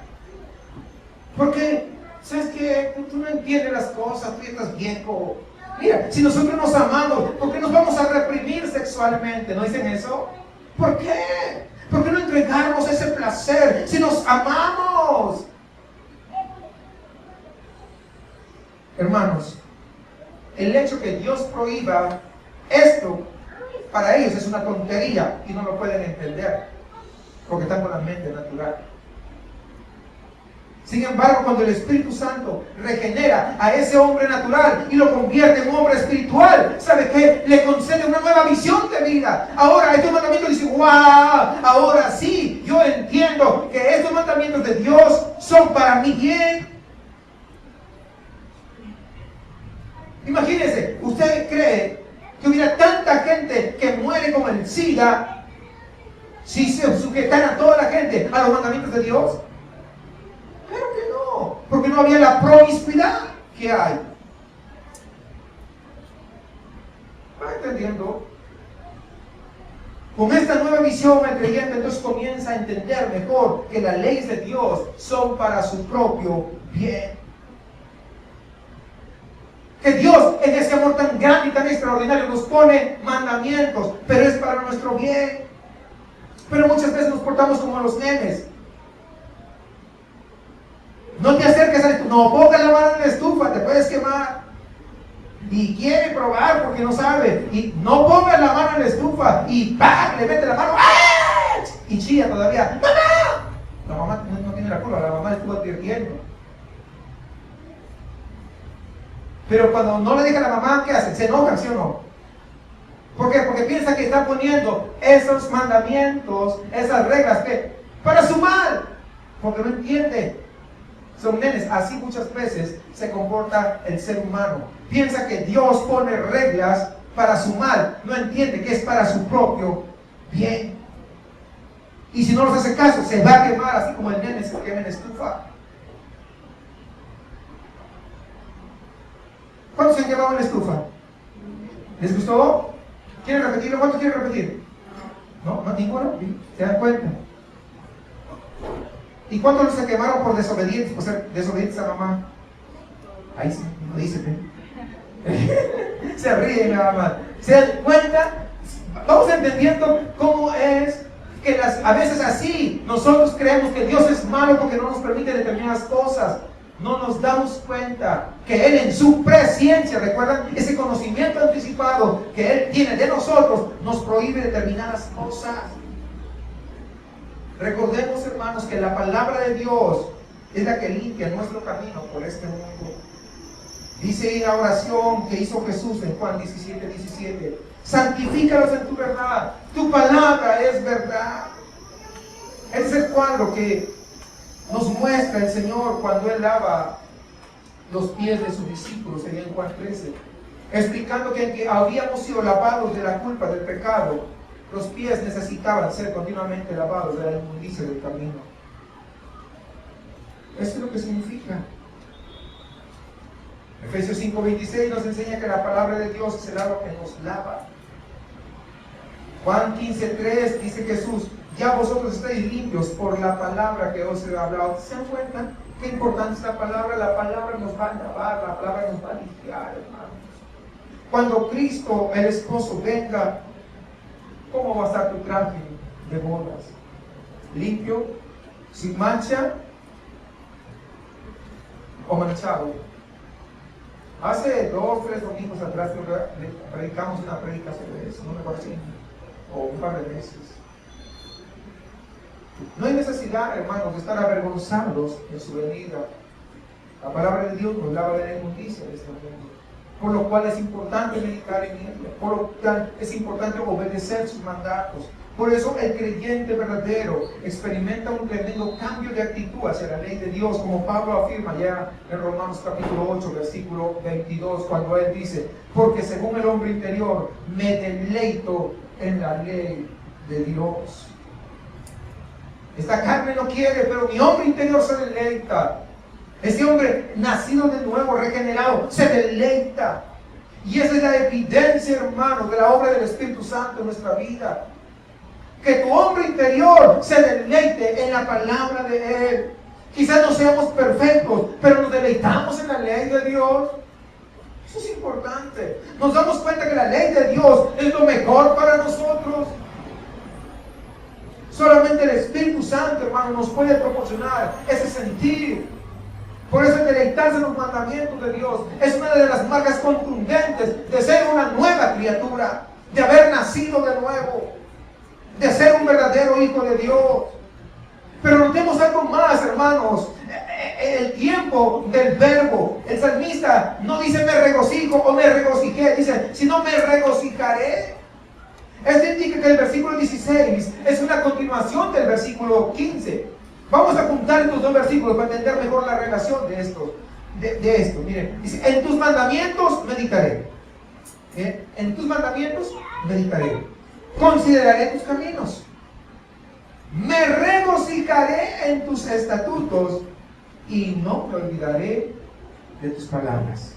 Porque, ¿sabes qué? Tú no entiendes las cosas, tú ya estás viejo. Mira, si nosotros nos amamos, ¿por qué nos vamos a reprimir sexualmente? ¿No dicen eso? ¿Por qué? ¿Por qué no entregarnos ese placer si nos amamos? Hermanos, el hecho que Dios prohíba esto, para ellos es una tontería y no lo pueden entender, porque están con la mente natural. Sin embargo, cuando el Espíritu Santo regenera a ese hombre natural y lo convierte en un hombre espiritual, ¿sabe qué? Le concede una nueva visión de vida. Ahora estos mandamientos dicen, ¡wow! Ahora sí, yo entiendo que estos mandamientos de Dios son para mi bien. Imagínense, ¿usted cree que hubiera tanta gente que muere con el SIDA si se sujetaran toda la gente a los mandamientos de Dios? Claro que no, porque no había la promiscuidad que hay. ¿Va entendiendo? Con esta nueva visión el creyente entonces comienza a entender mejor que las leyes de Dios son para su propio bien. Que Dios en ese amor tan grande y tan extraordinario nos pone mandamientos, pero es para nuestro bien. Pero muchas veces nos portamos como los nenes. No te acerques a la estufa, no pongas la mano en la estufa, te puedes quemar. Y quiere probar porque no sabe. Y no pongas la mano en la estufa y ¡pam! Le mete la mano. ¡Ah! Y chilla todavía. ¡Mamá! La mamá no tiene la culpa, la mamá estuvo advirtiendo. Pero cuando no le deja a la mamá, ¿qué hace? Se enoja, ¿sí o no? ¿Por qué? Porque piensa que está poniendo esos mandamientos, esas reglas, ¿qué? Para su mal. Porque no entiende. Son nenes, así muchas veces se comporta el ser humano. Piensa que Dios pone reglas para su mal, no entiende que es para su propio bien. Y si no los hace caso, se va a quemar, así como el nene se quema en la estufa. ¿Cuántos se han quemado en la estufa? ¿Les gustó? ¿Quieren repetirlo? ¿Cuántos quieren repetir? ¿No? ¿No? ¿Ninguno? ¿Se dan cuenta? ¿Y cuántos se quemaron por desobedientes, por ser desobedientes a mamá? Ahí sí, no dice. Se ríen nada más. ¿Se dan cuenta? Vamos entendiendo cómo es que a veces así nosotros creemos que Dios es malo porque no nos permite determinadas cosas. No nos damos cuenta que Él en su presciencia, ¿recuerdan? Ese conocimiento anticipado que Él tiene de nosotros, nos prohíbe determinadas cosas. Recordemos, hermanos, que la palabra de Dios es la que limpia nuestro camino por este mundo. Dice en la oración que hizo Jesús en Juan 17:17, santifícalos en tu verdad, tu palabra es verdad. Ese es el cuadro que nos muestra el Señor cuando Él lava los pies de sus discípulos en Juan 13, explicando que aunque habíamos sido lavados de la culpa del pecado, los pies necesitaban ser continuamente lavados de la inmundicia del camino. Eso es lo que significa. Efesios 5:26 nos enseña que la palabra de Dios es el agua que nos lava. Juan 15:3 dice Jesús, ya vosotros estáis limpios por la palabra que os he hablado. ¿Se dan cuenta? Qué importante es la palabra nos va a lavar, la palabra nos va a limpiar, hermanos. Cuando Cristo, el esposo, venga, ¿cómo va a estar tu traje de bodas? ¿Limpio? ¿Sin mancha? ¿O manchado? Hace 2 o 3 domingos atrás predicamos una predica sobre eso, no me acuerdo si, o un par de meses. No hay necesidad, hermanos, de estar avergonzados en su venida. La palabra de Dios nos lava de la inmundicia de este mundo. Por lo cual es importante meditar en ella. Por lo cual es importante obedecer sus mandatos. Por eso el creyente verdadero experimenta un tremendo cambio de actitud hacia la ley de Dios, como Pablo afirma ya en Romanos capítulo 8, versículo 22, cuando él dice: porque según el hombre interior me deleito en la ley de Dios. Esta carne no quiere, pero mi hombre interior se deleita. Este hombre nacido de nuevo, regenerado, se deleita. Y esa es la evidencia, hermano, de la obra del Espíritu Santo en nuestra vida. Que tu hombre interior se deleite en la palabra de Él. Quizás no seamos perfectos, pero nos deleitamos en la ley de Dios. Eso es importante. Nos damos cuenta que la ley de Dios es lo mejor para nosotros. Solamente el Espíritu Santo, hermano, nos puede proporcionar ese sentir. Por eso el deleitarse en los mandamientos de Dios es una de las marcas contundentes de ser una nueva criatura, de haber nacido de nuevo, de ser un verdadero hijo de Dios. Pero notemos algo más, hermanos. El tiempo del verbo, el salmista no dice me regocijo o me regocijé, dice sino me regocijaré. Esto indica que el versículo 16 es una continuación del versículo 15. Vamos a juntar estos 2 versículos para entender mejor la relación de esto. Miren, dice: en tus mandamientos meditaré. En tus mandamientos meditaré. Consideraré tus caminos. Me regocijaré en tus estatutos y no me olvidaré de tus palabras.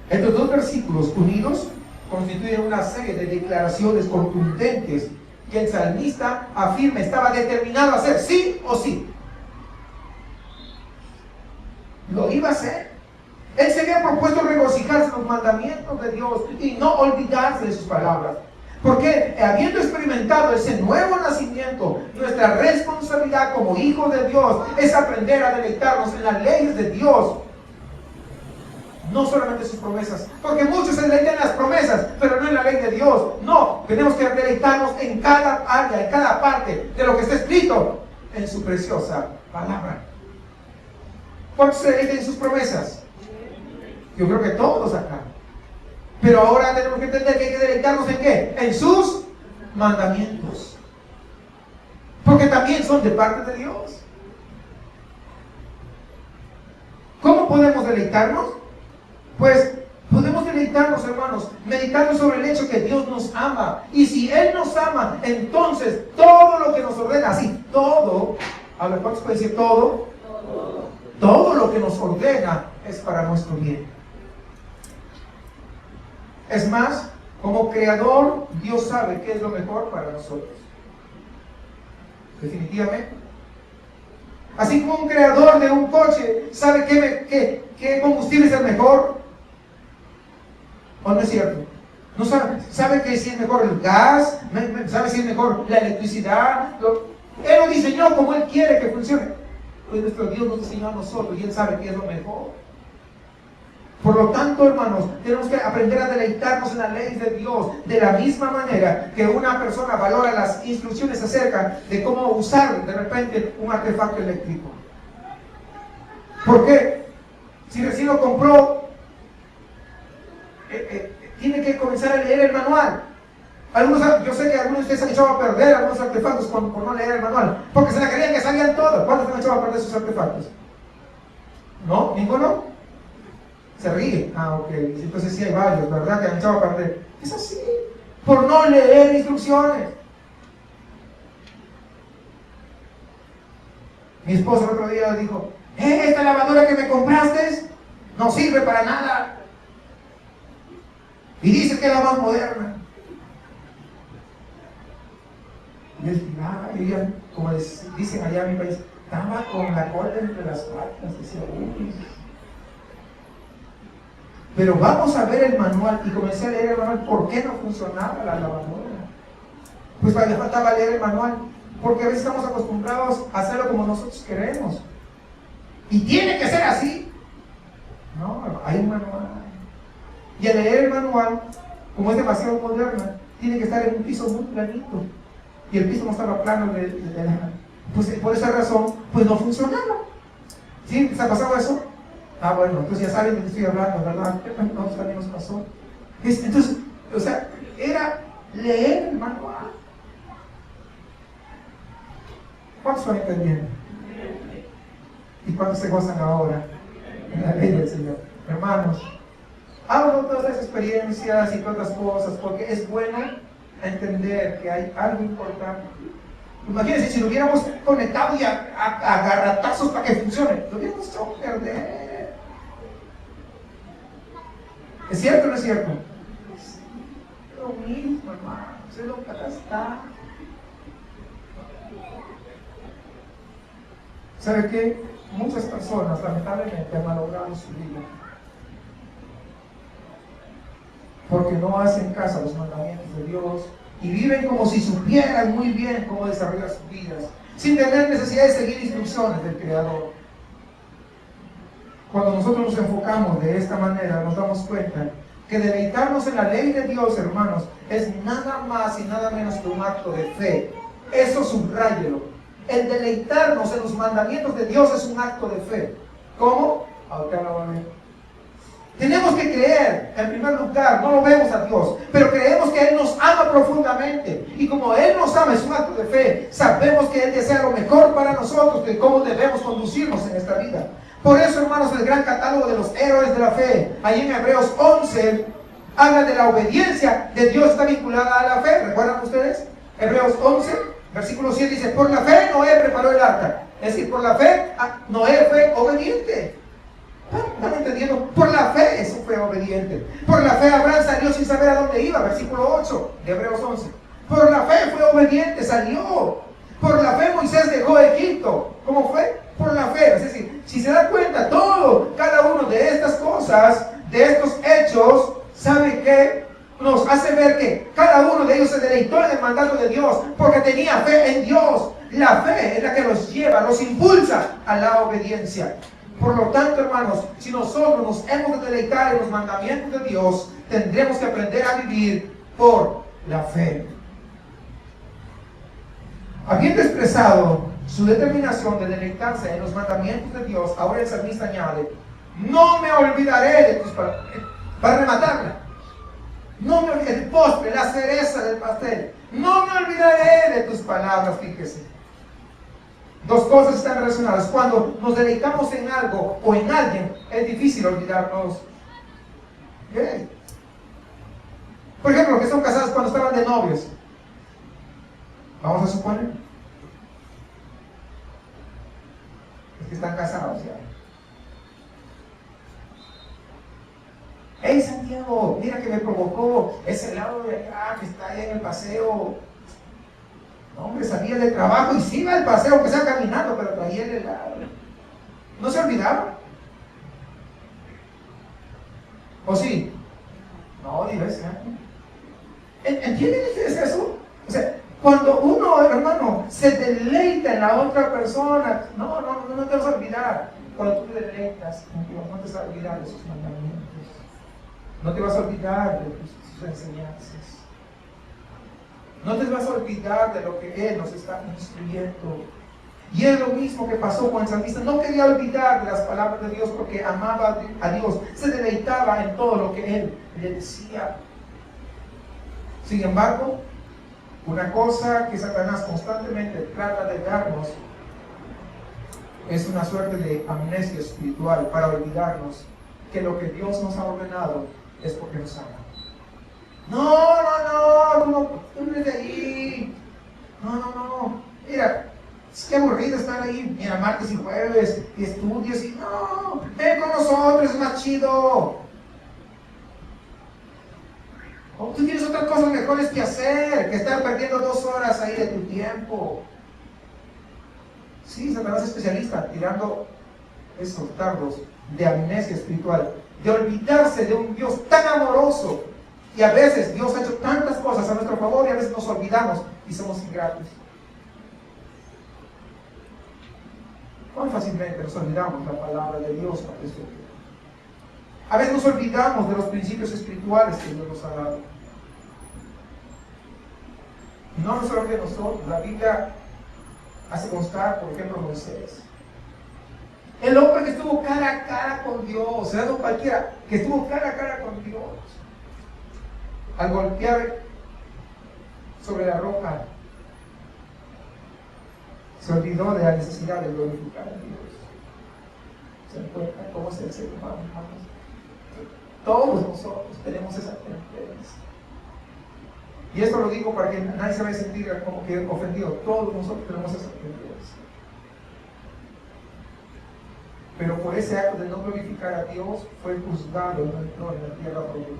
Estos 2 versículos unidos constituyen una serie de declaraciones contundentes que el salmista afirma estaba determinado a hacer, sí o sí. Lo iba a hacer. Él se había propuesto regocijarse en los mandamientos de Dios y no olvidarse de sus palabras. Porque habiendo experimentado ese nuevo nacimiento, nuestra responsabilidad como hijos de Dios es aprender a deleitarnos en las leyes de Dios. No solamente sus promesas, porque muchos se deleitan en las promesas, pero no en la ley de Dios. No, tenemos que deleitarnos en cada área, en cada parte de lo que está escrito en su preciosa palabra. ¿Cuántos se deleitan en sus promesas? Yo creo que todos acá. Pero ahora tenemos que entender que hay que deleitarnos ¿en qué? En sus mandamientos. Porque también son de parte de Dios. ¿Cómo podemos deleitarnos? Pues podemos deleitarnos, hermanos, meditando sobre el hecho que Dios nos ama. Y si Él nos ama, entonces todo lo que nos ordena, así, todo, a ver, ¿cuántos pueden decir todo? Todo lo que nos ordena es para nuestro bien. Es más, como creador, Dios sabe qué es lo mejor para nosotros. Definitivamente. Así como un creador de un coche sabe qué combustible es el mejor. ¿O no es cierto? No sabe que si es mejor el gas, sabe si es mejor la electricidad. Él lo diseñó como Él quiere que funcione. Pues nuestro Dios nos diseñó a nosotros y Él sabe qué es lo mejor. Por lo tanto, hermanos, tenemos que aprender a deleitarnos en las leyes de Dios de la misma manera que una persona valora las instrucciones acerca de cómo usar de repente un artefacto eléctrico. ¿Por qué? Si recién lo compró, tiene que comenzar a leer el manual. Yo sé que algunos de ustedes se han echado a perder algunos artefactos por no leer el manual, porque se la creían que sabían todo. ¿Cuántos se han echado a perder sus artefactos? ¿No? ¿Ninguno? Se ríe. Ah, ok. Entonces sí hay varios, ¿verdad? Que han echado a perder. Es así, por no leer instrucciones. Mi esposa el otro día dijo: esta lavadora que me compraste no sirve para nada. Y dice que es la más moderna. Y ella, como dicen allá en mi país, estaba con la cola entre las patas, decía, uy. Pero vamos a ver el manual, y comencé a leer el manual. ¿Por qué no funcionaba la lavadora? Pues le faltaba leer el manual, porque a veces estamos acostumbrados a hacerlo como nosotros queremos, y tiene que ser así. No, hay un manual, y al leer el manual, como es demasiado moderna, tiene que estar en un piso muy planito, y el piso no estaba plano pues por esa razón, pues no funcionaba. ¿Sí? ¿Les ha pasado eso? Ah, bueno, entonces ya saben de qué estoy hablando, ¿verdad? Nosotros también nos pasó. Entonces, o sea, era leer el manual. ¿Cuántos van entendiendo? ¿Y cuántos se gozan ahora en la ley del Señor? Hermanos, hablo todas las experiencias y todas las cosas porque es bueno entender que hay algo importante. Imagínense si lo hubiéramos conectado y a garratazos para que funcione, lo hubiéramos hecho perder. ¿Es cierto o no es cierto? Es lo mismo, hermano. Es lo que acá está. ¿Sabe qué? Muchas personas lamentablemente han malogrado su vida porque no hacen caso a los mandamientos de Dios y viven como si supieran muy bien cómo desarrollar sus vidas, sin tener necesidad de seguir instrucciones del Creador. Cuando nosotros nos enfocamos de esta manera, nos damos cuenta que deleitarnos en la ley de Dios, hermanos, es nada más y nada menos que un acto de fe. Eso subráyelo. El deleitarnos en los mandamientos de Dios es un acto de fe. ¿Cómo? Ahorita lo van a ver. Tenemos que creer, en primer lugar, no lo vemos a Dios, pero creemos que Él nos ama profundamente. Y como Él nos ama, es un acto de fe. Sabemos que Él desea lo mejor para nosotros, de cómo debemos conducirnos en esta vida. Por eso, hermanos, el gran catálogo de los héroes de la fe, ahí en Hebreos 11, habla de la obediencia de Dios, está vinculada a la fe. ¿Recuerdan ustedes? Hebreos 11, versículo 7 dice, por la fe Noé preparó el arca. Es decir, por la fe Noé fue obediente. ¿Están entendiendo? Por la fe eso fue obediente. Por la fe Abraham salió sin saber a dónde iba, versículo 8 de Hebreos 11. Por la fe fue obediente, salió. Por la fe Moisés dejó Egipto. ¿Cómo fue? Por la fe. Es decir, si se da cuenta, cada uno de estas cosas, de estos hechos, ¿sabe qué? Nos hace ver que cada uno de ellos se deleitó en el mandato de Dios porque tenía fe en Dios. La fe es la que los lleva, los impulsa a la obediencia. Por lo tanto, hermanos, si nosotros nos hemos de deleitar en los mandamientos de Dios, tendremos que aprender a vivir por la fe. Habiendo expresado su determinación de deleitarse en los mandamientos de Dios, ahora el salmista añade, no me olvidaré de tus palabras. Para rematarla, no me olvidaré, el postre, la cereza del pastel, no me olvidaré de tus palabras, fíjese. Dos cosas están relacionadas. Cuando nos deleitamos en algo o en alguien, es difícil olvidarnos. ¿Qué? Por ejemplo, que son casados cuando estaban de novios. Vamos a suponer. Es que están casados ya. Hey Santiago, mira que me provocó ese helado de acá que está ahí en el paseo. No, hombre, salía del trabajo y sí iba al paseo, aunque sea caminando, pero traía el helado. ¿No se olvidaba? ¿O sí? No, diles, ¿entienden ustedes eso? O sea, cuando uno, hermano, se deleita en la otra persona, no te vas a olvidar. Cuando tú te deleitas en Dios, no te vas a olvidar de sus mandamientos. No te vas a olvidar de sus enseñanzas. No te vas a olvidar de lo que Él nos está instruyendo. Y es lo mismo que pasó con el salmista. No quería olvidar de las palabras de Dios porque amaba a Dios. Se deleitaba en todo lo que Él le decía. Sin embargo, una cosa que Satanás constantemente trata de darnos es una suerte de amnesia espiritual para olvidarnos que lo que Dios nos ha ordenado es porque nos ama. No eres de ahí. No. Mira, es que aburrido estar ahí. Mira, martes y jueves, y estudios, y no, ven con nosotros, es más chido. O tú tienes otras cosas mejores que hacer, que estar perdiendo 2 horas ahí de tu tiempo. Sí, Satanás es especialista tirando esos dardos de amnesia espiritual, de olvidarse de un Dios tan amoroso. Y a veces Dios ha hecho tantas cosas a nuestro favor y a veces nos olvidamos y somos ingratos. ¿Cuán fácilmente nos olvidamos la palabra de Dios? A veces nos olvidamos de los principios espirituales que Dios nos ha dado. No solamente nosotros, la Biblia hace constar, por ejemplo, Moisés. El hombre que estuvo cara a cara con Dios, o sea, no cualquiera, que estuvo cara a cara con Dios. Al golpear sobre la roca, se olvidó de la necesidad de glorificar a Dios. ¿Se dan cuenta cómo es el ser humano, hermanos? Todos nosotros tenemos esa tendencia. Y esto lo digo para que nadie se vaya a sentir como que ofendido. Todos nosotros tenemos esa tendencia. Pero por ese acto de no glorificar a Dios, fue juzgado y no entró en la tierra prometida.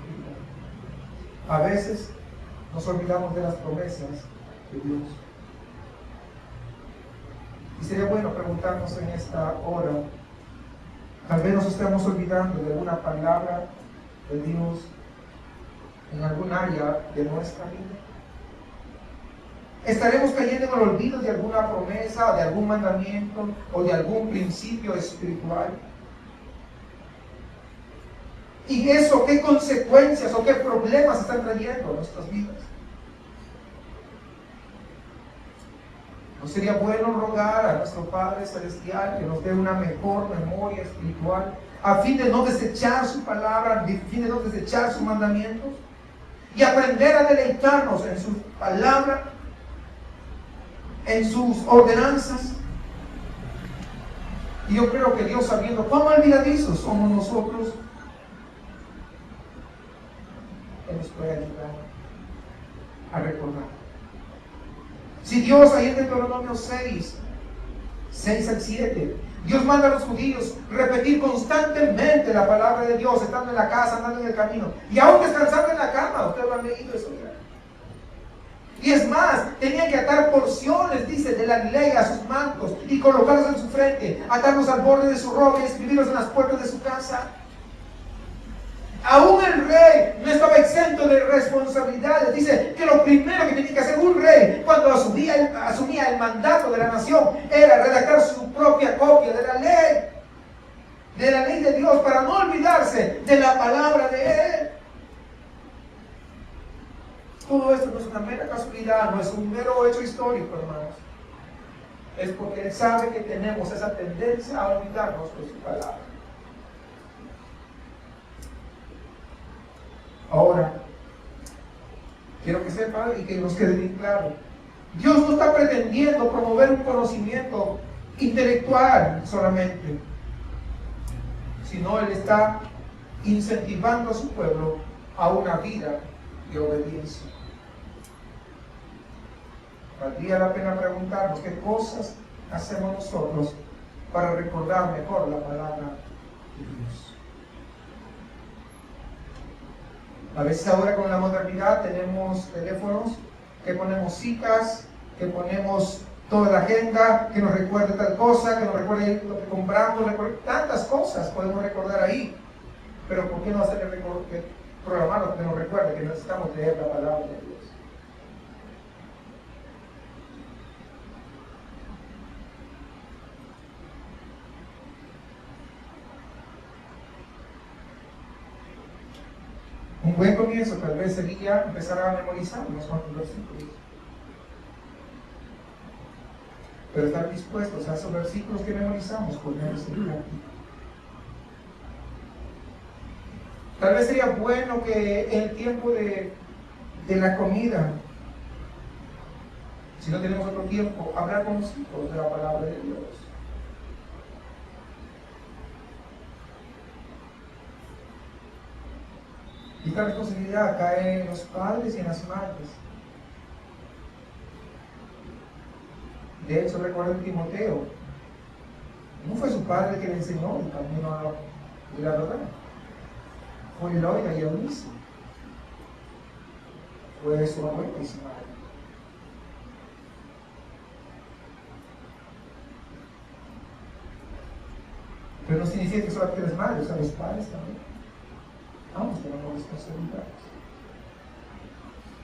A veces nos olvidamos de las promesas de Dios. Y sería bueno preguntarnos en esta hora, tal vez nos estemos olvidando de alguna palabra de Dios en algún área de nuestra vida. ¿Estaremos cayendo en el olvido de alguna promesa, de algún mandamiento o de algún principio espiritual? ¿Y eso qué consecuencias o qué problemas están trayendo a nuestras vidas? ¿No sería bueno rogar a nuestro Padre Celestial que nos dé una mejor memoria espiritual a fin de no desechar su palabra, a fin de no desechar sus mandamientos y aprender a deleitarnos en su palabra, en sus ordenanzas? Y yo creo que Dios, sabiendo cuán olvidadizos somos nosotros, Él nos puede ayudar a recordar. Si Dios, ahí en Deuteronomio 6 al 7, Dios manda a los judíos repetir constantemente la palabra de Dios, estando en la casa, andando en el camino, y aún descansando en la cama. Ustedes lo han leído eso ya. Y es más, tenían que atar porciones, dice, de la ley a sus mantos y colocarlos en su frente, atarlos al borde de su ropa y escribirlos en las puertas de su casa. Aún el rey no estaba exento de responsabilidades. Dice que lo primero que tenía que hacer un rey cuando asumía el mandato de la nación era redactar su propia copia de la ley de Dios, para no olvidarse de la palabra de Él. Todo esto no es una mera casualidad, no es un mero hecho histórico, hermanos. Es porque Él sabe que tenemos esa tendencia a olvidarnos de su palabra. Ahora, quiero que sepan y que nos quede bien claro: Dios no está pretendiendo promover un conocimiento intelectual solamente, sino Él está incentivando a su pueblo a una vida de obediencia. Valdría la pena preguntarnos qué cosas hacemos nosotros para recordar mejor la palabra de Dios. A veces ahora con la modernidad tenemos teléfonos que ponemos citas, que ponemos toda la agenda, que nos recuerde tal cosa, que nos recuerde lo que compramos, tantas cosas podemos recordar ahí. Pero ¿por qué no hacer programarlo que nos recuerde que necesitamos leer la palabra de Dios? Un buen comienzo tal vez sería empezar a memorizar unos cuantos versículos. Pero estar dispuestos a esos versículos que memorizamos, ponerlos en práctica. Tal vez sería bueno que en el tiempo de la comida, si no tenemos otro tiempo, hablar con los hijos de la palabra de Dios. Y esta responsabilidad cae en los padres y en las madres. De hecho, recuerden Timoteo, no fue su padre que le enseñó el camino de la verdad, fue Eloida y Eunice, fue su abuela y su madre. Pero no significa que solamente las madres, a los padres también. Ambos tenemos responsabilidades.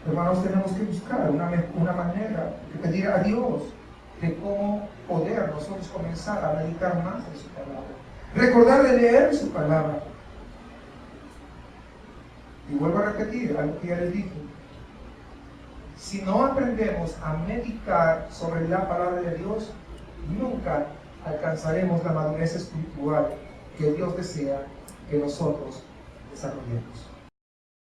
Hermanos, tenemos que buscar una manera de pedir a Dios de cómo poder nosotros comenzar a meditar más en su palabra. Recordar de leer su palabra. Y vuelvo a repetir algo que ya les dije. Si no aprendemos a meditar sobre la palabra de Dios, nunca alcanzaremos la madurez espiritual que Dios desea que nosotros desarrollemos.